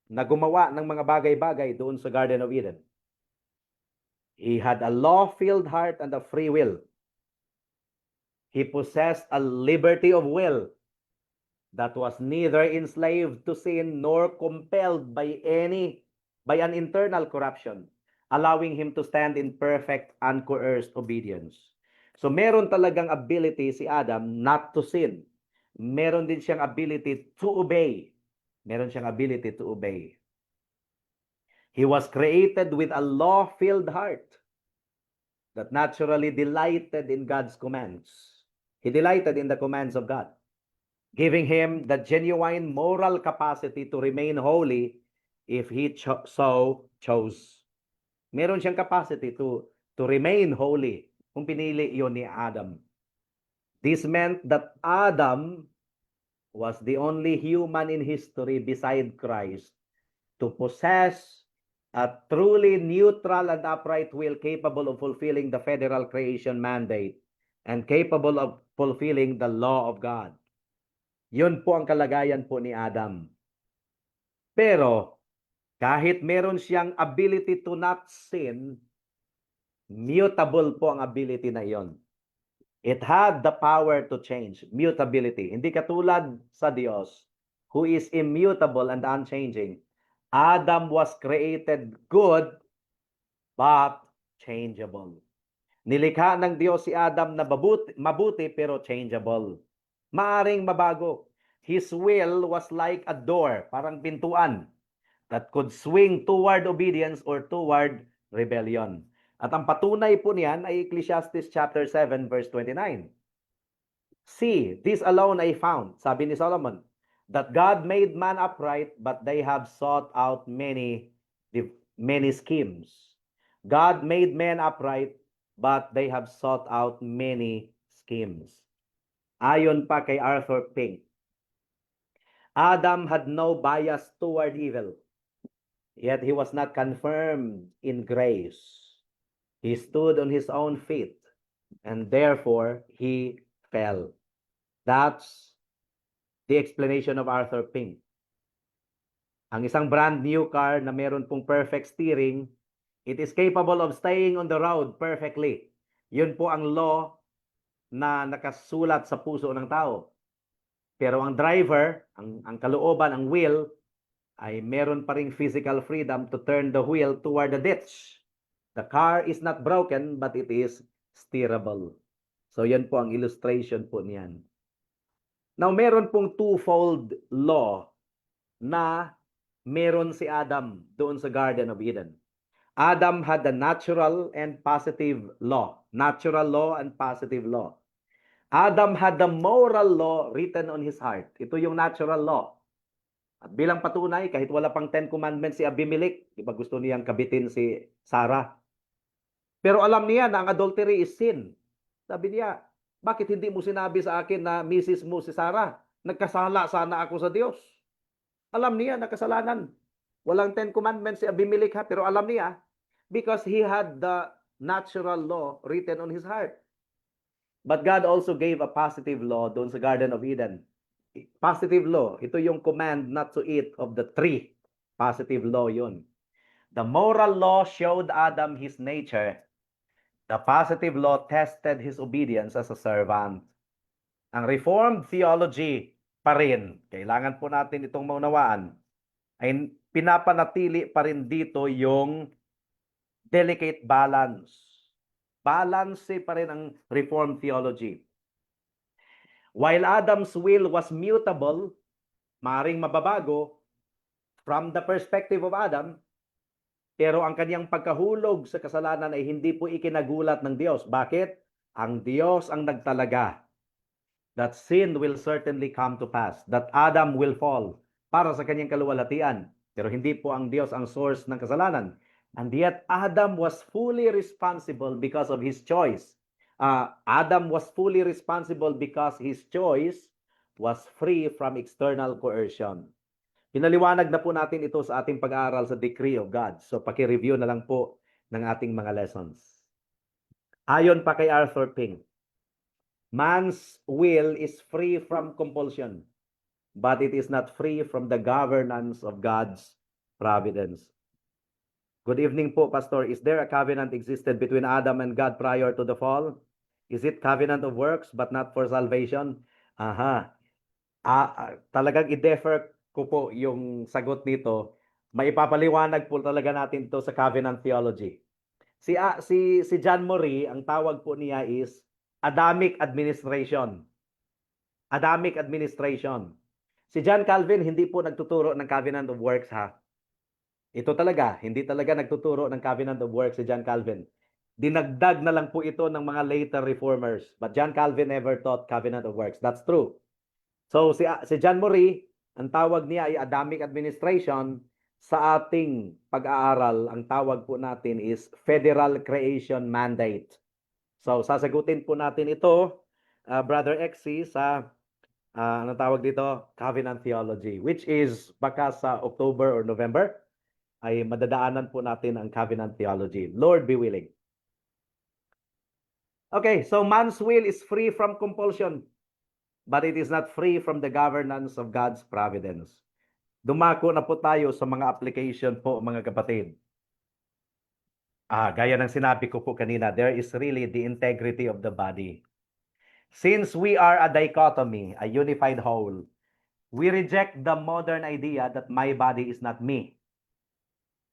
na gumawa ng mga bagay-bagay doon sa Garden of Eden. He had a law-filled heart and a free will. He possessed a liberty of will that was neither enslaved to sin nor compelled by an internal corruption, allowing him to stand in perfect uncoerced obedience. So meron talagang ability si Adam not to sin. Meron din siyang ability to obey. Meron siyang ability to obey. He was created with a law-filled heart that naturally delighted in God's commands. He delighted in the commands of God, giving him the genuine moral capacity to remain holy if he so chose. Meron siyang capacity to to remain holy. Kung pinili yun ni Adam. This meant that Adam was the only human in history beside Christ to possess a truly neutral and upright will capable of fulfilling the federal creation mandate and capable of fulfilling the law of God. Yun po ang kalagayan po ni Adam. Pero kahit meron siyang ability to not sin, mutable po ang ability na iyon. It had the power to change, mutability. Hindi katulad sa Diyos, who is immutable and unchanging. Adam was created good, but changeable. Nilikha ng Diyos si Adam na mabuti pero changeable. Maaring mabago. His will was like a door, parang pintuan, that could swing toward obedience or toward rebellion. At ang patunay po niyan ay Ecclesiastes chapter 7 verse 29. See, this alone I found, sabi ni Solomon, that God made man upright, but they have sought out many schemes. God made man upright, but they have sought out many schemes. Ayon pa kay Arthur Pink, Adam had no bias toward evil, yet he was not confirmed in grace. He stood on his own feet, and therefore he fell. That's the explanation of Arthur Pink. Ang isang brand new car na meron pong perfect steering, it is capable of staying on the road perfectly. Yun po ang law na nakasulat sa puso ng tao. Pero ang driver, ang kalooban, ang wheel, ay meron pa ring physical freedom to turn the wheel toward the ditch. The car is not broken, but it is steerable. So yan po ang illustration po niyan. Now, meron pong twofold law na meron si Adam doon sa Garden of Eden. Adam had the natural and positive law. Natural law and positive law. Adam had the moral law written on his heart. Ito yung natural law. At bilang patunay, kahit wala pang 10 commandments si Abimelech, di ba gusto niyang kabitin si Sarah? Pero alam niya na ang adultery is sin. Sabi niya, bakit hindi mo sinabi sa akin na misis mo si Sarah? Nagkasala sana ako sa Diyos. Alam niya na kasalanan. Walang 10 commandments si Abimelech ha, pero alam niya because he had the natural law written on his heart. But God also gave a positive law doon sa Garden of Eden. Positive law, ito yung command not to eat of the tree. Positive law yun. The moral law showed Adam his nature. The positive law tested his obedience as a servant. Ang Reformed theology pa rin, kailangan po natin itong maunawaan, ay pinapanatili pa rin dito yung delicate balance. Balance pa rin ang Reformed theology. While Adam's will was mutable, maring mababago from the perspective of Adam, pero ang kanyang pagkahulog sa kasalanan ay hindi po ikinagulat ng Diyos. Bakit? Ang Diyos ang nagtalaga that sin will certainly come to pass, that Adam will fall para sa kanyang kaluwalhatian. Pero hindi po ang Diyos ang source ng kasalanan. And yet, Adam was fully responsible because of his choice. Adam was fully responsible because his choice was free from external coercion. Pinaliwanag na po natin ito sa ating pag-aaral sa Decree of God. So, paki-review na lang po ng ating mga lessons. Ayon pa kay Arthur Pink, man's will is free from compulsion, but it is not free from the governance of God's providence. Good evening po, Pastor. Is there a covenant existed between Adam and God prior to the fall? Is it covenant of works but not for salvation? Talagang i-defer ko po yung sagot nito. Maipapaliwanag po talaga natin to sa covenant theology. Si John Murray, ang tawag po niya is Adamic administration. Adamic administration. Si John Calvin hindi po nagtuturo ng covenant of works ha. Ito talaga, hindi talaga nagtuturo ng covenant of works si John Calvin. Dinagdag na lang po ito ng mga later reformers. But John Calvin never taught covenant of works. That's true. So si John Murray, ang tawag niya ay Adamic administration, sa ating pag-aaral, ang tawag po natin is Federal Creation Mandate. So, sasagutin po natin ito, Brother Exy, sa anong tawag dito? Covenant Theology, which is baka sa October or November ay madadaanan po natin ang Covenant Theology. Lord be willing. Okay, so man's will is free from compulsion, but it is not free from the governance of God's providence. Dumako na po tayo sa mga application po, mga kapatid. Gaya ng sinabi ko po kanina, there is really the integrity of the body. Since we are a dichotomy, a unified whole, we reject the modern idea that my body is not me.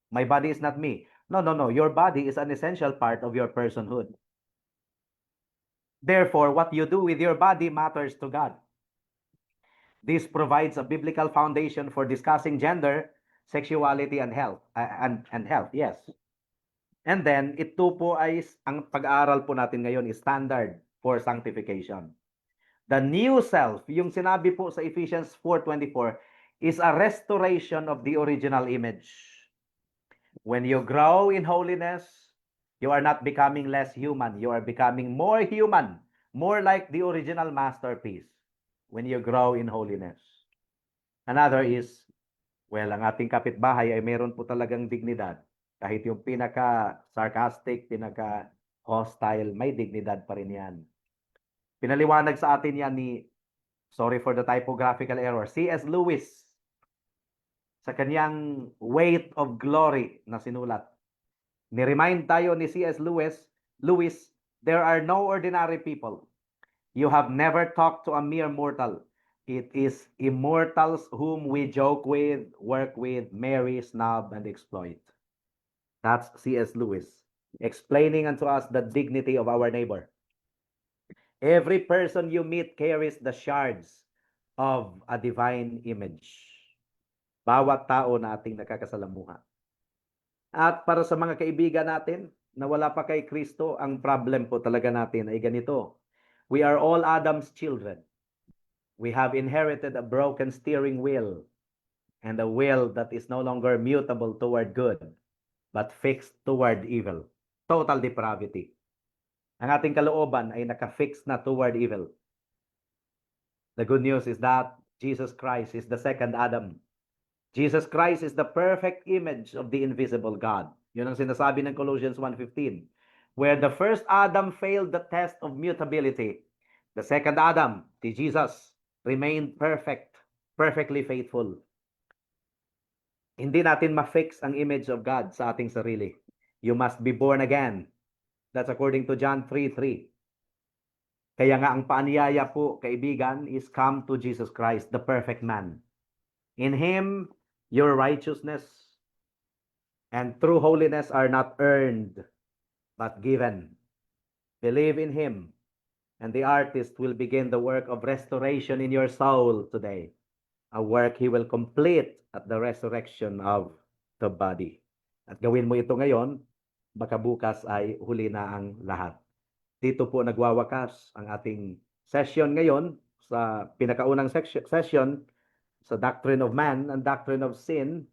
My body is not me. No. Your body is an essential part of your personhood. Therefore, what you do with your body matters to God. This provides a biblical foundation for discussing gender, sexuality, and health. Yes. And then, ito po ay, ang pag-aaral po natin ngayon is standard for sanctification. The new self, yung sinabi po sa Ephesians 4:24, is a restoration of the original image. When you grow in holiness, you are not becoming less human. You are becoming more human, more like the original masterpiece when you grow in holiness. Another is, well, ang ating kapitbahay ay meron po talagang dignidad. Kahit yung pinaka-sarcastic, pinaka-hostile, may dignidad pa rin yan. Pinaliwanag sa atin yan ni, sorry for the typographical error, C.S. Lewis sa kanyang Weight of Glory na sinulat. Ni-remind tayo ni C.S. Lewis, there are no ordinary people. You have never talked to a mere mortal. It is immortals whom we joke with, work with, marry, snub, and exploit. That's C.S. Lewis explaining unto us the dignity of our neighbor. Every person you meet carries the shards of a divine image. Bawat tao na ating nakakasalamuha. At para sa mga kaibigan natin na wala pa kay Kristo, ang problem po talaga natin ay ganito. We are all Adam's children. We have inherited a broken steering wheel and a will that is no longer mutable toward good, but fixed toward evil. Total depravity. Ang ating kalooban ay naka-fix na toward evil. The good news is that Jesus Christ is the second Adam. Jesus Christ is the perfect image of the invisible God. Yun ang sinasabi ng Colossians 1:15. Where the first Adam failed the test of mutability, the second Adam, si Jesus, remained perfect, perfectly faithful. Hindi natin ma-fix ang image of God sa ating sarili. You must be born again. That's according to John 3:3. Kaya nga ang paanyaya po, kaibigan, is come to Jesus Christ, the perfect man. In Him, your righteousness and true holiness are not earned, but given. Believe in Him, and the artist will begin the work of restoration in your soul today. A work He will complete at the resurrection of the body. At gawin mo ito ngayon, baka bukas ay huli na ang lahat. Dito po nagwawakas ang ating session ngayon sa pinakaunang session sa Doctrine of Man and Doctrine of Sin.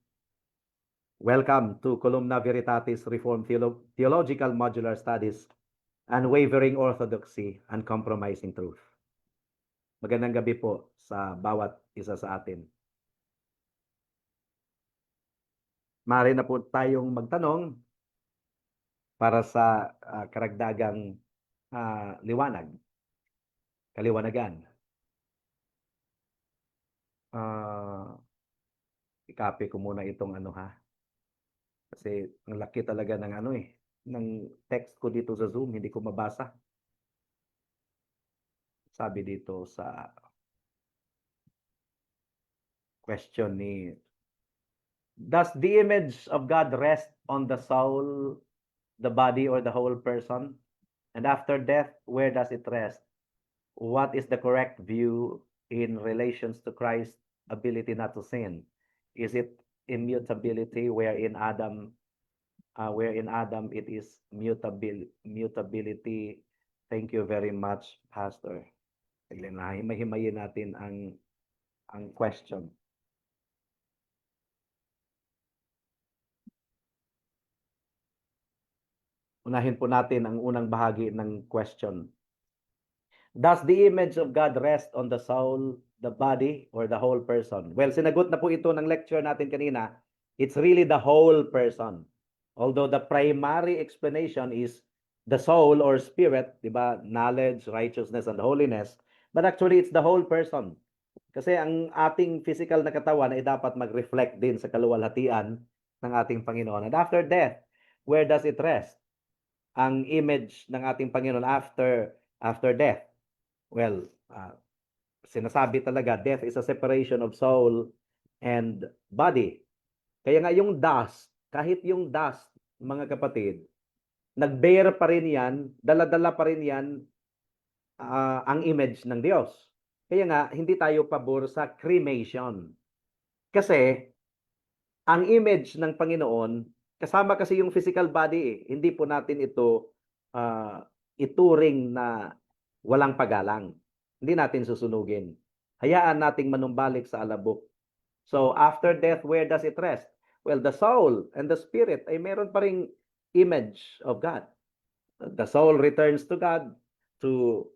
Welcome to Columna Veritatis Reformed Theological Modular Studies, Unwavering Orthodoxy, and Compromising Truth. Magandang gabi po sa bawat isa sa atin. Maaari na po tayong magtanong para sa karagdagang kaliwanagan. I-copy ko muna itong kasi ang laki talaga ng ng text ko dito sa Zoom, hindi ko mabasa. Sabi dito sa question ni, does the image of God rest on the soul, the body, or the whole person? And after death, where does it rest? What is the correct view in relations to Christ's ability not to sin? Is it immutability wherein Adam it is mutability? Thank you very much, Pastor. Himayin natin ang question. Unahin po natin ang unang bahagi ng question. Does the image of God rest on the soul, the body, or the whole person? Well, sinagot na po ito ng lecture natin kanina. It's really the whole person. Although the primary explanation is the soul or spirit, di ba? Knowledge, righteousness, and holiness. But actually, it's the whole person. Kasi ang ating physical na katawan ay dapat mag-reflect din sa kaluwalhatian ng ating Panginoon. And after death, where does it rest? Ang image ng ating Panginoon after death. Well, sinasabi talaga, death is a separation of soul and body. Kaya nga yung dust, kahit yung dust, mga kapatid, nag-bear pa rin yan, dala-dala pa rin yan ang image ng Diyos. Kaya nga, hindi tayo pabor sa cremation. Kasi, ang image ng Panginoon, kasama kasi yung physical body eh. Hindi po natin ito ituring na walang paggalang. Hindi natin susunugin. Hayaan nating manumbalik sa alabok. So, after death, where does it rest? Well, the soul and the spirit ay meron pa ring image of God. The soul returns to God to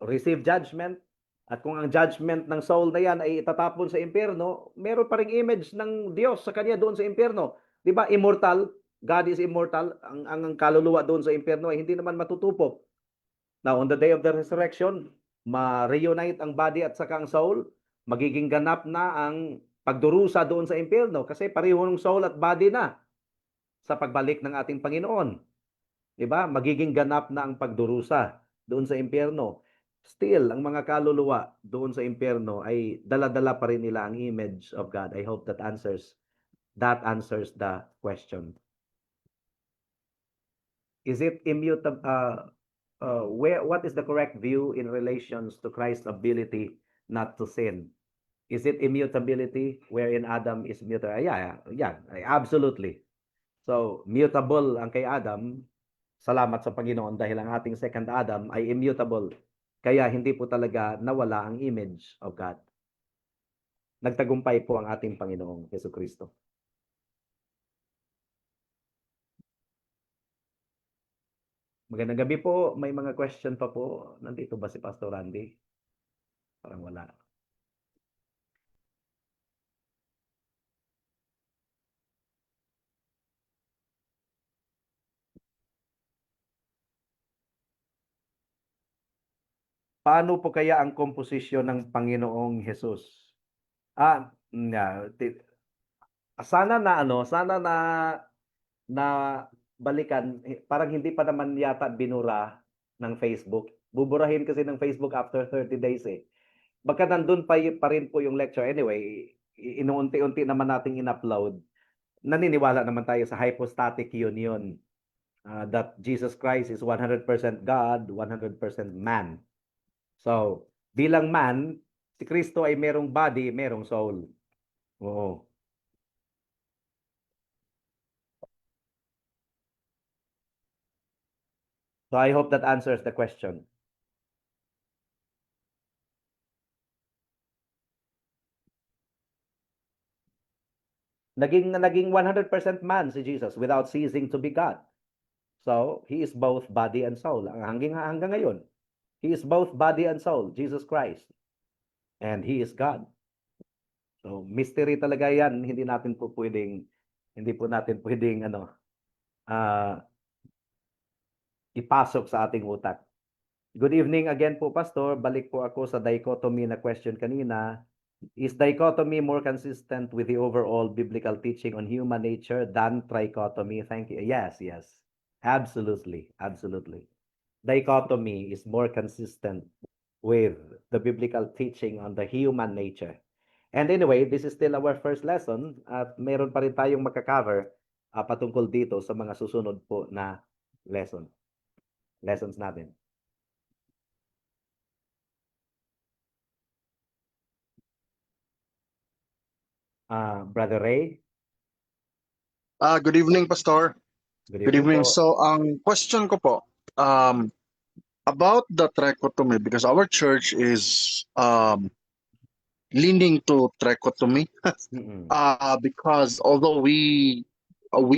receive judgment. At kung ang judgment ng soul na yan ay itatapon sa impyerno, meron pa ring image ng Diyos sa kanya doon sa impyerno. 'Di ba? Immortal. God is immortal. Ang kaluluwa doon sa impyerno ay hindi naman matutupok. Now, on the day of the resurrection, ma-reunite ang body at saka ang soul. Magiging ganap na ang pagdurusa doon sa impyerno kasi pareho ng soul at body na sa pagbalik ng ating Panginoon. 'Di ba? Magiging ganap na ang pagdurusa doon sa impyerno. Still, ang mga kaluluwa doon sa impyerno ay dala-dala pa rin nila ang image of God. I hope that answers the question. Is it immutable? What is the correct view in relations to Christ's ability not to sin? Is it immutability wherein Adam is mutable? Yeah, absolutely. So, mutable ang kay Adam. Salamat sa Panginoon dahil ang ating second Adam ay immutable. Kaya hindi po talaga nawala ang image of God. Nagtagumpay po ang ating Panginoong Jesucristo. Magandang gabi po. May mga question pa po. Nandito ba si Pastor Randy? Parang wala. Paano po kaya ang komposisyon ng Panginoong Hesus? Sana na balikan, parang hindi pa naman yata binura ng Facebook. Buburahin kasi ng Facebook after 30 days eh. Baka nandun pa rin po yung lecture. Anyway, inuunti-unti naman nating in-upload. Naniniwala naman tayo sa hypostatic union. That Jesus Christ is 100% God, 100% man. So, bilang man, si Kristo ay merong body, merong soul. Oo. So, I hope that answers the question. Naging 100% man si Jesus without ceasing to be God. So, he is both body and soul. Hanggang ngayon, he is both body and soul, Jesus Christ. And he is God. So, mystery talaga yan. Hindi po natin pwedeng ipasok sa ating utak. Good evening again po, Pastor. Balik po ako sa dichotomy na question kanina. Is dichotomy more consistent with the overall biblical teaching on human nature than trichotomy? Thank you. Yes. Absolutely. Dichotomy is more consistent with the biblical teaching on the human nature. And anyway, this is still our first lesson at meron pa rin tayong makakover patungkol dito sa mga susunod po na lessons natin. Brother Ray?
Good evening, Pastor.
Good evening po.
So, ang question ko po, about the trichotomy, because our church is leaning to trichotomy, because although we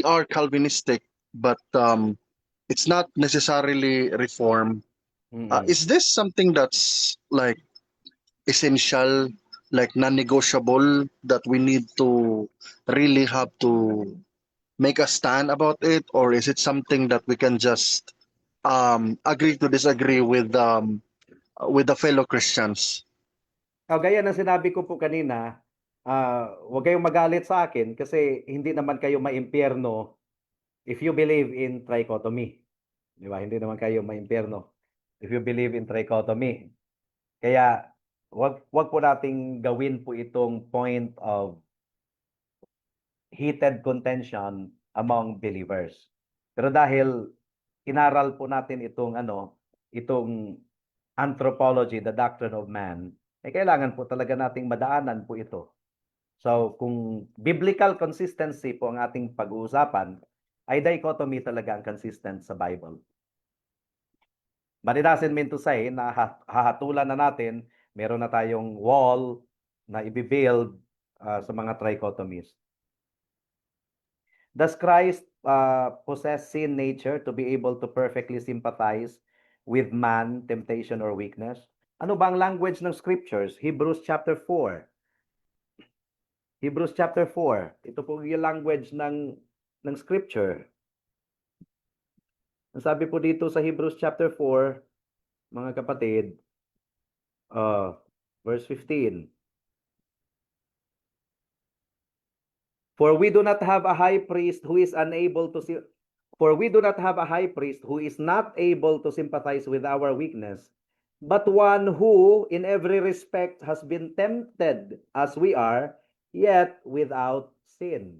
are Calvinistic, but it's not necessarily reform.
Mm-mm.
Is this something that's like essential, like non-negotiable, that we need to really have to make a stand about it, or is it something that we can just agree to disagree with the fellow Christians?
Gaya ng sinabi ko po kanina, huwag kayong magalit sa akin kasi hindi naman kayo maimpyerno if you believe in trichotomy. Di ba? Hindi naman kayo maimpyerno if you believe in trichotomy. Kaya wag po nating gawin po itong point of heated contention among believers. Pero dahil inaral po natin itong anthropology, the doctrine of man, kailangan po talaga nating madaanan po ito. So, kung biblical consistency po ang ating pag-uusapan, ay dichotomy talaga ang consistent sa Bible. But it doesn't mean to say na hahatulan na natin, meron na tayong wall na i-build sa mga trichotomies. Does Christ possess sin nature to be able to perfectly sympathize with man, temptation, or weakness? Ano ba ang language ng scriptures? Hebrews chapter 4. Hebrews chapter 4. Ito po yung language ng scripture. Ang sabi po dito sa Hebrews chapter 4, mga kapatid, verse 15. For we do not have a high priest who is unable to For we do not have a high priest who is not able to sympathize with our weakness, but one who in every respect has been tempted as we are, yet without sin.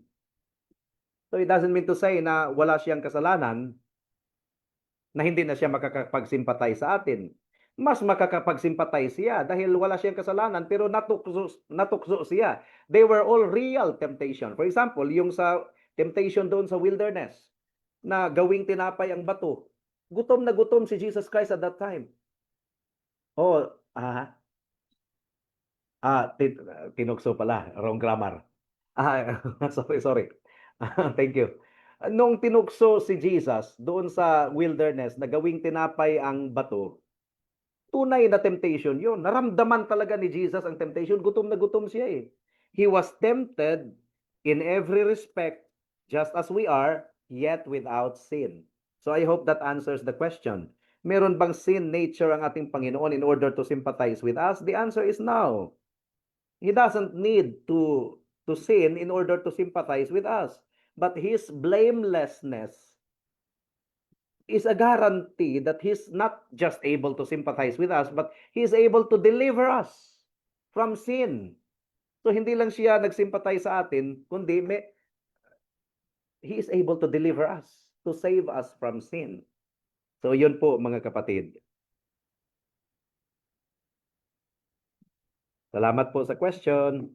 So it doesn't mean to say na wala siyang kasalanan, na hindi na siya makakapag-sympathize sa atin. Mas makakapag-sympathize siya dahil wala siyang kasalanan pero natukso siya. They were all real temptation. For example, yung sa temptation doon sa wilderness na gawing tinapay ang bato. Gutom na gutom si Jesus Christ at that time. Oh, tinukso pala. Wrong grammar. Sorry. Thank you. Nung tinukso si Jesus doon sa wilderness na gawing tinapay ang bato, tunay na temptation yun. Naramdaman talaga ni Jesus ang temptation. Gutom na gutom siya eh. He was tempted in every respect just as we are, yet without sin. So I hope that answers the question. Meron bang sin nature ang ating Panginoon in order to sympathize with us? The answer is no. He doesn't need to sin in order to sympathize with us. But his blamelessness is a guarantee that he's not just able to sympathize with us, but he's able to deliver us from sin. So hindi lang siya nagsympathize sa atin, kundi he is able to deliver us, to save us from sin. So yun po mga kapatid. Salamat po sa question.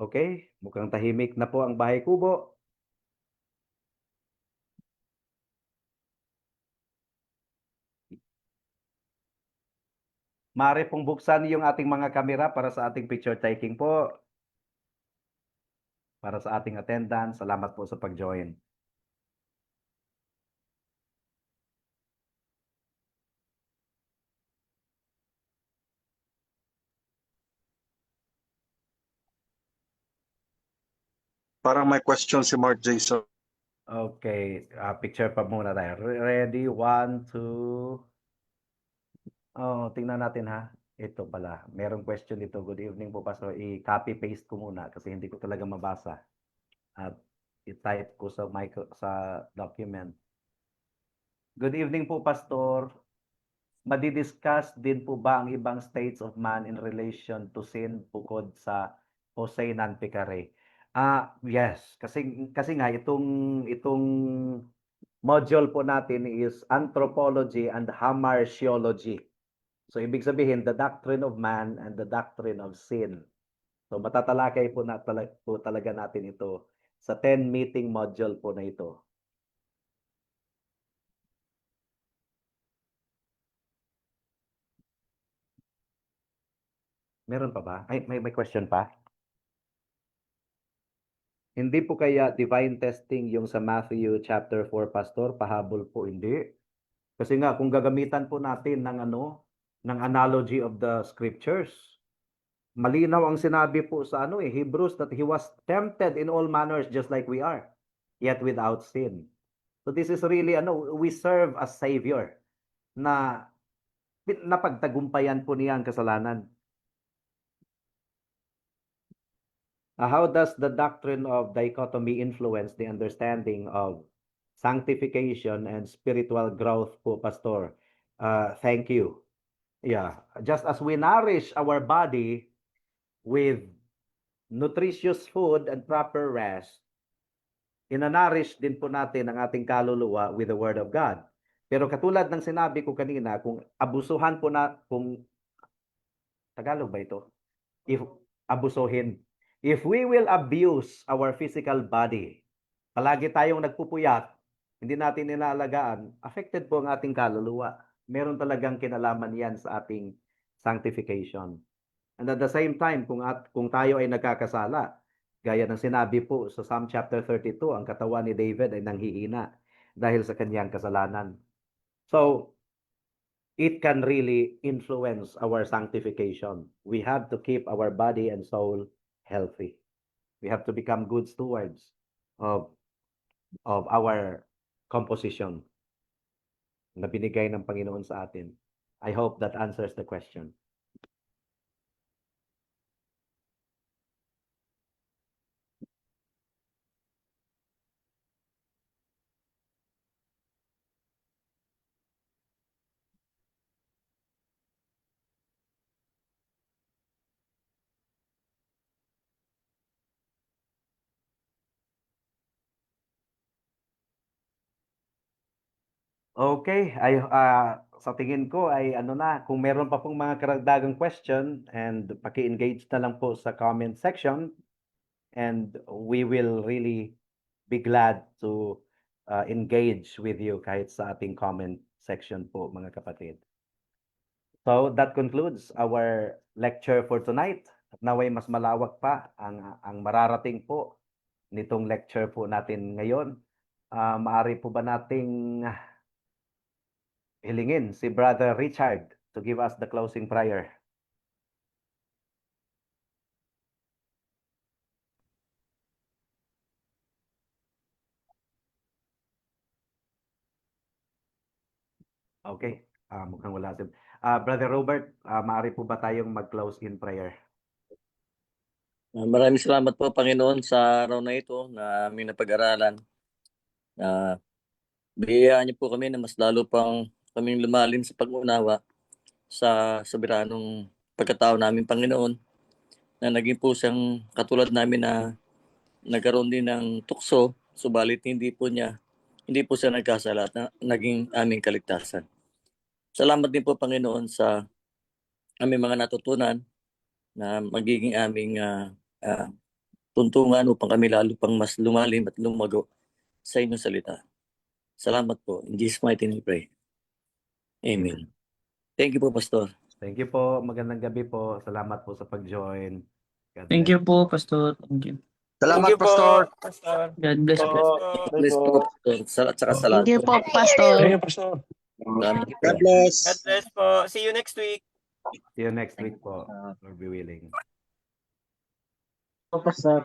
Okay, mukhang tahimik na po ang bahay kubo. Maaari pong buksan yung ating mga kamera para sa ating picture taking po. Para sa ating attendance. Salamat po sa pag-join.
Parang may question si Mark Jason.
Okay, picture pa muna tayo. Ready? 1, 2. Tingnan natin ha. Ito pala. Merong question dito. Good evening po, Pastor. I-copy paste ko muna kasi hindi ko talaga mabasa. At i-type ko sa document. Good evening po, Pastor. Madidiscuss din po ba ang ibang states of man in relation to sin bukod sa Jose non-pecare? Yes, kasi nga itong module po natin is anthropology and hamartiology. So ibig sabihin the doctrine of man and the doctrine of sin. So matatalakay po talaga natin ito sa 10 meeting module po na ito. Meron pa ba? Ay, may question pa? Hindi po kaya divine testing yung sa Matthew chapter 4, Pastor? Pahabol po, hindi. Kasi nga, kung gagamitan po natin ng ng analogy of the scriptures, malinaw ang sinabi po sa Hebrews, that he was tempted in all manners just like we are, yet without sin. So this is really, we serve a Savior na napagtagumpayan po niya ang kasalanan. How does the doctrine of dichotomy influence the understanding of sanctification and spiritual growth po, Pastor? Thank you. Yeah, just as we nourish our body with nutritious food and proper rest, inanarish din po natin ang ating kaluluwa with the Word of God. Pero katulad ng sinabi ko kanina, kung abusuhan po kung Tagalog ba ito? If abusuhin. If we will abuse our physical body, palagi tayong nagpupuyat, hindi natin inaalagaan, affected po ang ating kaluluwa. Meron talagang kinalaman yan sa ating sanctification. And at the same time, kung tayo ay nagkakasala, gaya ng sinabi po sa Psalm chapter 32, ang katawan ni David ay nanghihina dahil sa kanyang kasalanan. So, it can really influence our sanctification. We have to keep our body and soul healthy. We have to become good stewards of our composition na binigay ng Panginoon sa atin. I hope that answers the question. Okay, sa tingin ko ay kung meron pa pong mga karagdagang question, and paki-engage na lang po sa comment section, and we will really be glad to engage with you kahit sa ating comment section po, mga kapatid. So that concludes our lecture for tonight. At naway mas malawak pa ang mararating po nitong lecture po natin ngayon. Maaari po ba nating hilingin si Brother Richard to give us the closing prayer? Okay, mukhang wala si Brother Robert, maaari po ba tayong mag-close in prayer?
Maraming salamat po, Panginoon, sa araw na ito na aming napag-aralan. Biyayaan niyo po kami na mas lalo pang kaming lumalim sa pag-unawa sa soberanong pagkatao namin, Panginoon, na naging po siyang katulad namin na nagkaroon din ng tukso, subalit hindi po siya nagkasala at naging aming kaligtasan. Salamat din po, Panginoon, sa aming mga natutunan na magiging aming tuntungan upang kami lalo pang mas lumalim at lumago sa inyong salita. Salamat po. In Jesus' mighty name we pray. Amen. Thank you po, Pastor.
Thank you po. Magandang gabi po. Salamat po sa pag-join.
Thank you po, Pastor. Thank you.
Salamat, Pastor.
God bless po.
Bless po, Pastor. At saka salamat.
Thank you po, Pastor.
Salamat po.
God bless.
God bless po. See you next week.
See you next week po, Lord be willing.
Pastor.